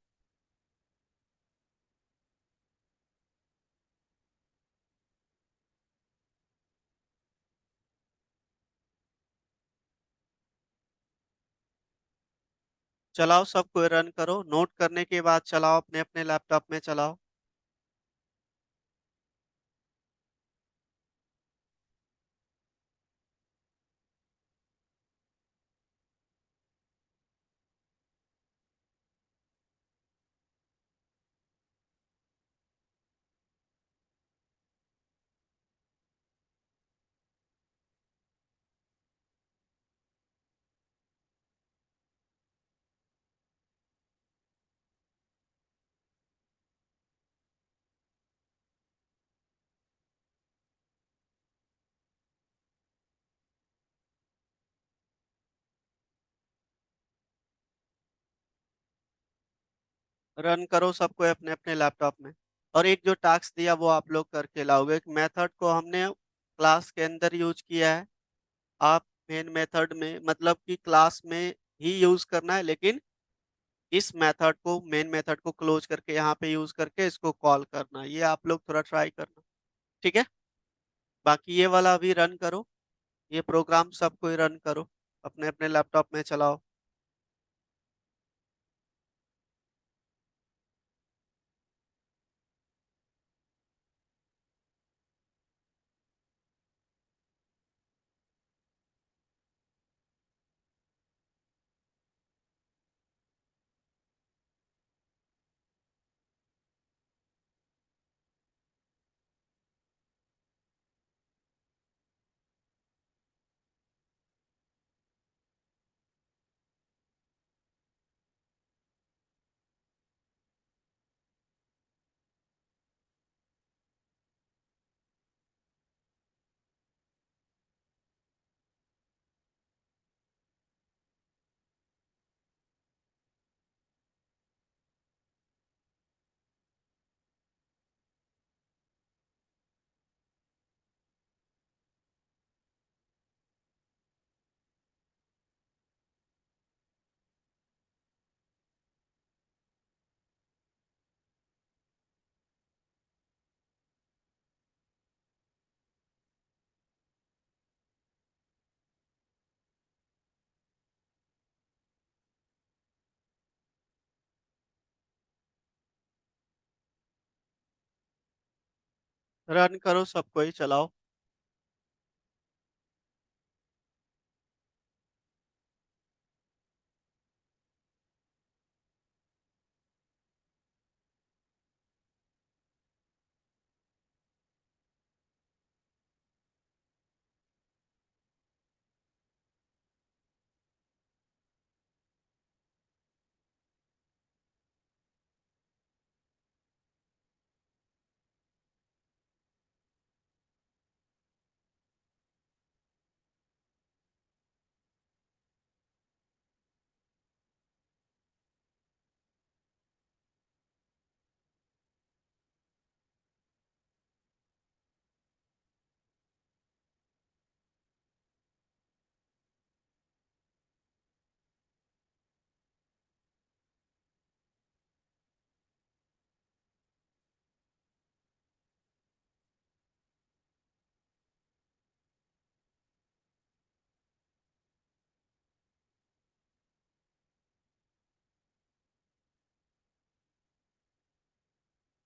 चलाओ, सबको रन करो, नोट करने के बाद चलाओ, अपने अपने लैपटॉप में चलाओ। रन करो सबको अपने अपने लैपटॉप में। और एक जो टास्क दिया वो आप लोग करके लाओगे। एक मेथड को हमने क्लास के अंदर यूज किया है, आप मेन मेथड में मतलब कि क्लास में ही यूज करना है, लेकिन इस मेथड को, मेन मेथड को क्लोज करके यहाँ पे यूज करके इसको कॉल करना, ये आप लोग थोड़ा ट्राई करना। ठीक है, बाकी ये वाला अभी रन करो, ये प्रोग्राम सबको रन करो, अपने अपने लैपटॉप में चलाओ। रन करो सबको ही चलाओ।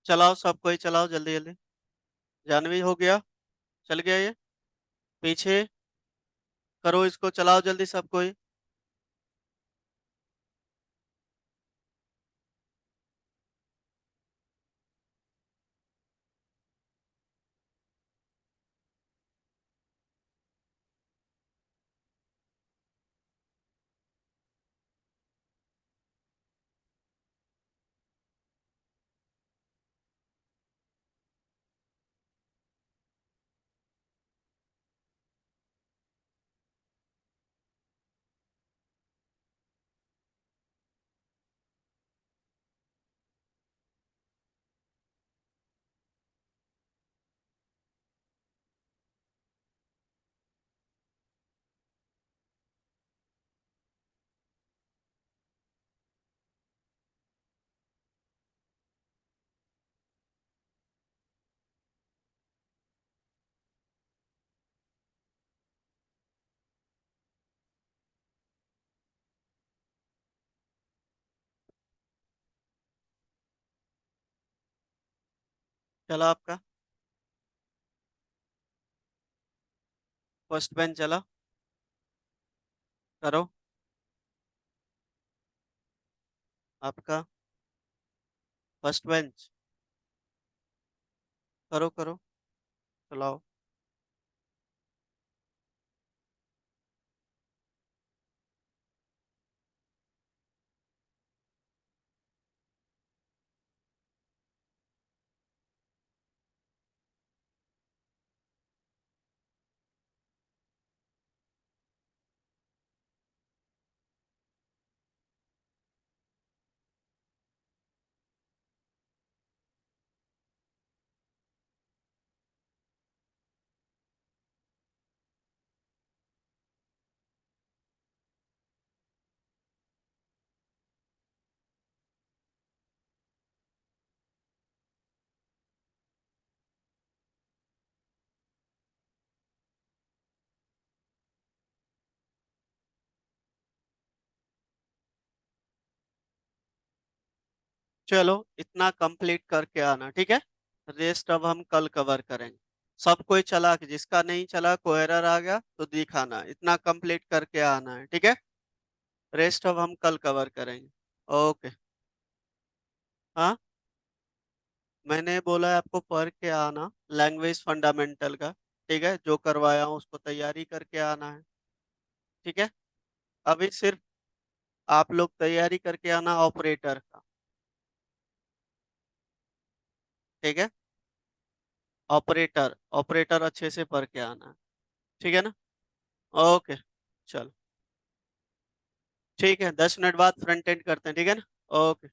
चलाओ सबको ही चलाओ, जल्दी जल्दी। जानवी हो गया, चल गया ये। पीछे करो इसको, चलाओ जल्दी सबको ही। चला आपका फर्स्ट बेंच चला, करो आपका फर्स्ट बेंच, करो करो, चलाओ। चलो इतना कंप्लीट करके आना, ठीक है। रेस्ट अब हम कल कवर करेंगे। सब कोई चला, कि जिसका नहीं चला, कोई एरर आ गया तो दिखाना, इतना कंप्लीट करके आना है, ठीक है। रेस्ट अब हम कल कवर करेंगे। ओके। हाँ, मैंने बोला है आपको पढ़ के आना लैंग्वेज फंडामेंटल का, ठीक है। जो करवाया हूँ उसको तैयारी करके आना है, ठीक है। अभी सिर्फ आप लोग तैयारी करके आना ऑपरेटर का, ठीक है। ऑपरेटर ऑपरेटर अच्छे से पढ़ के आना है, ठीक है ना। ओके, चलो ठीक है, 10 मिनट बाद फ्रंट एंड करते हैं, ठीक है ना। ओके।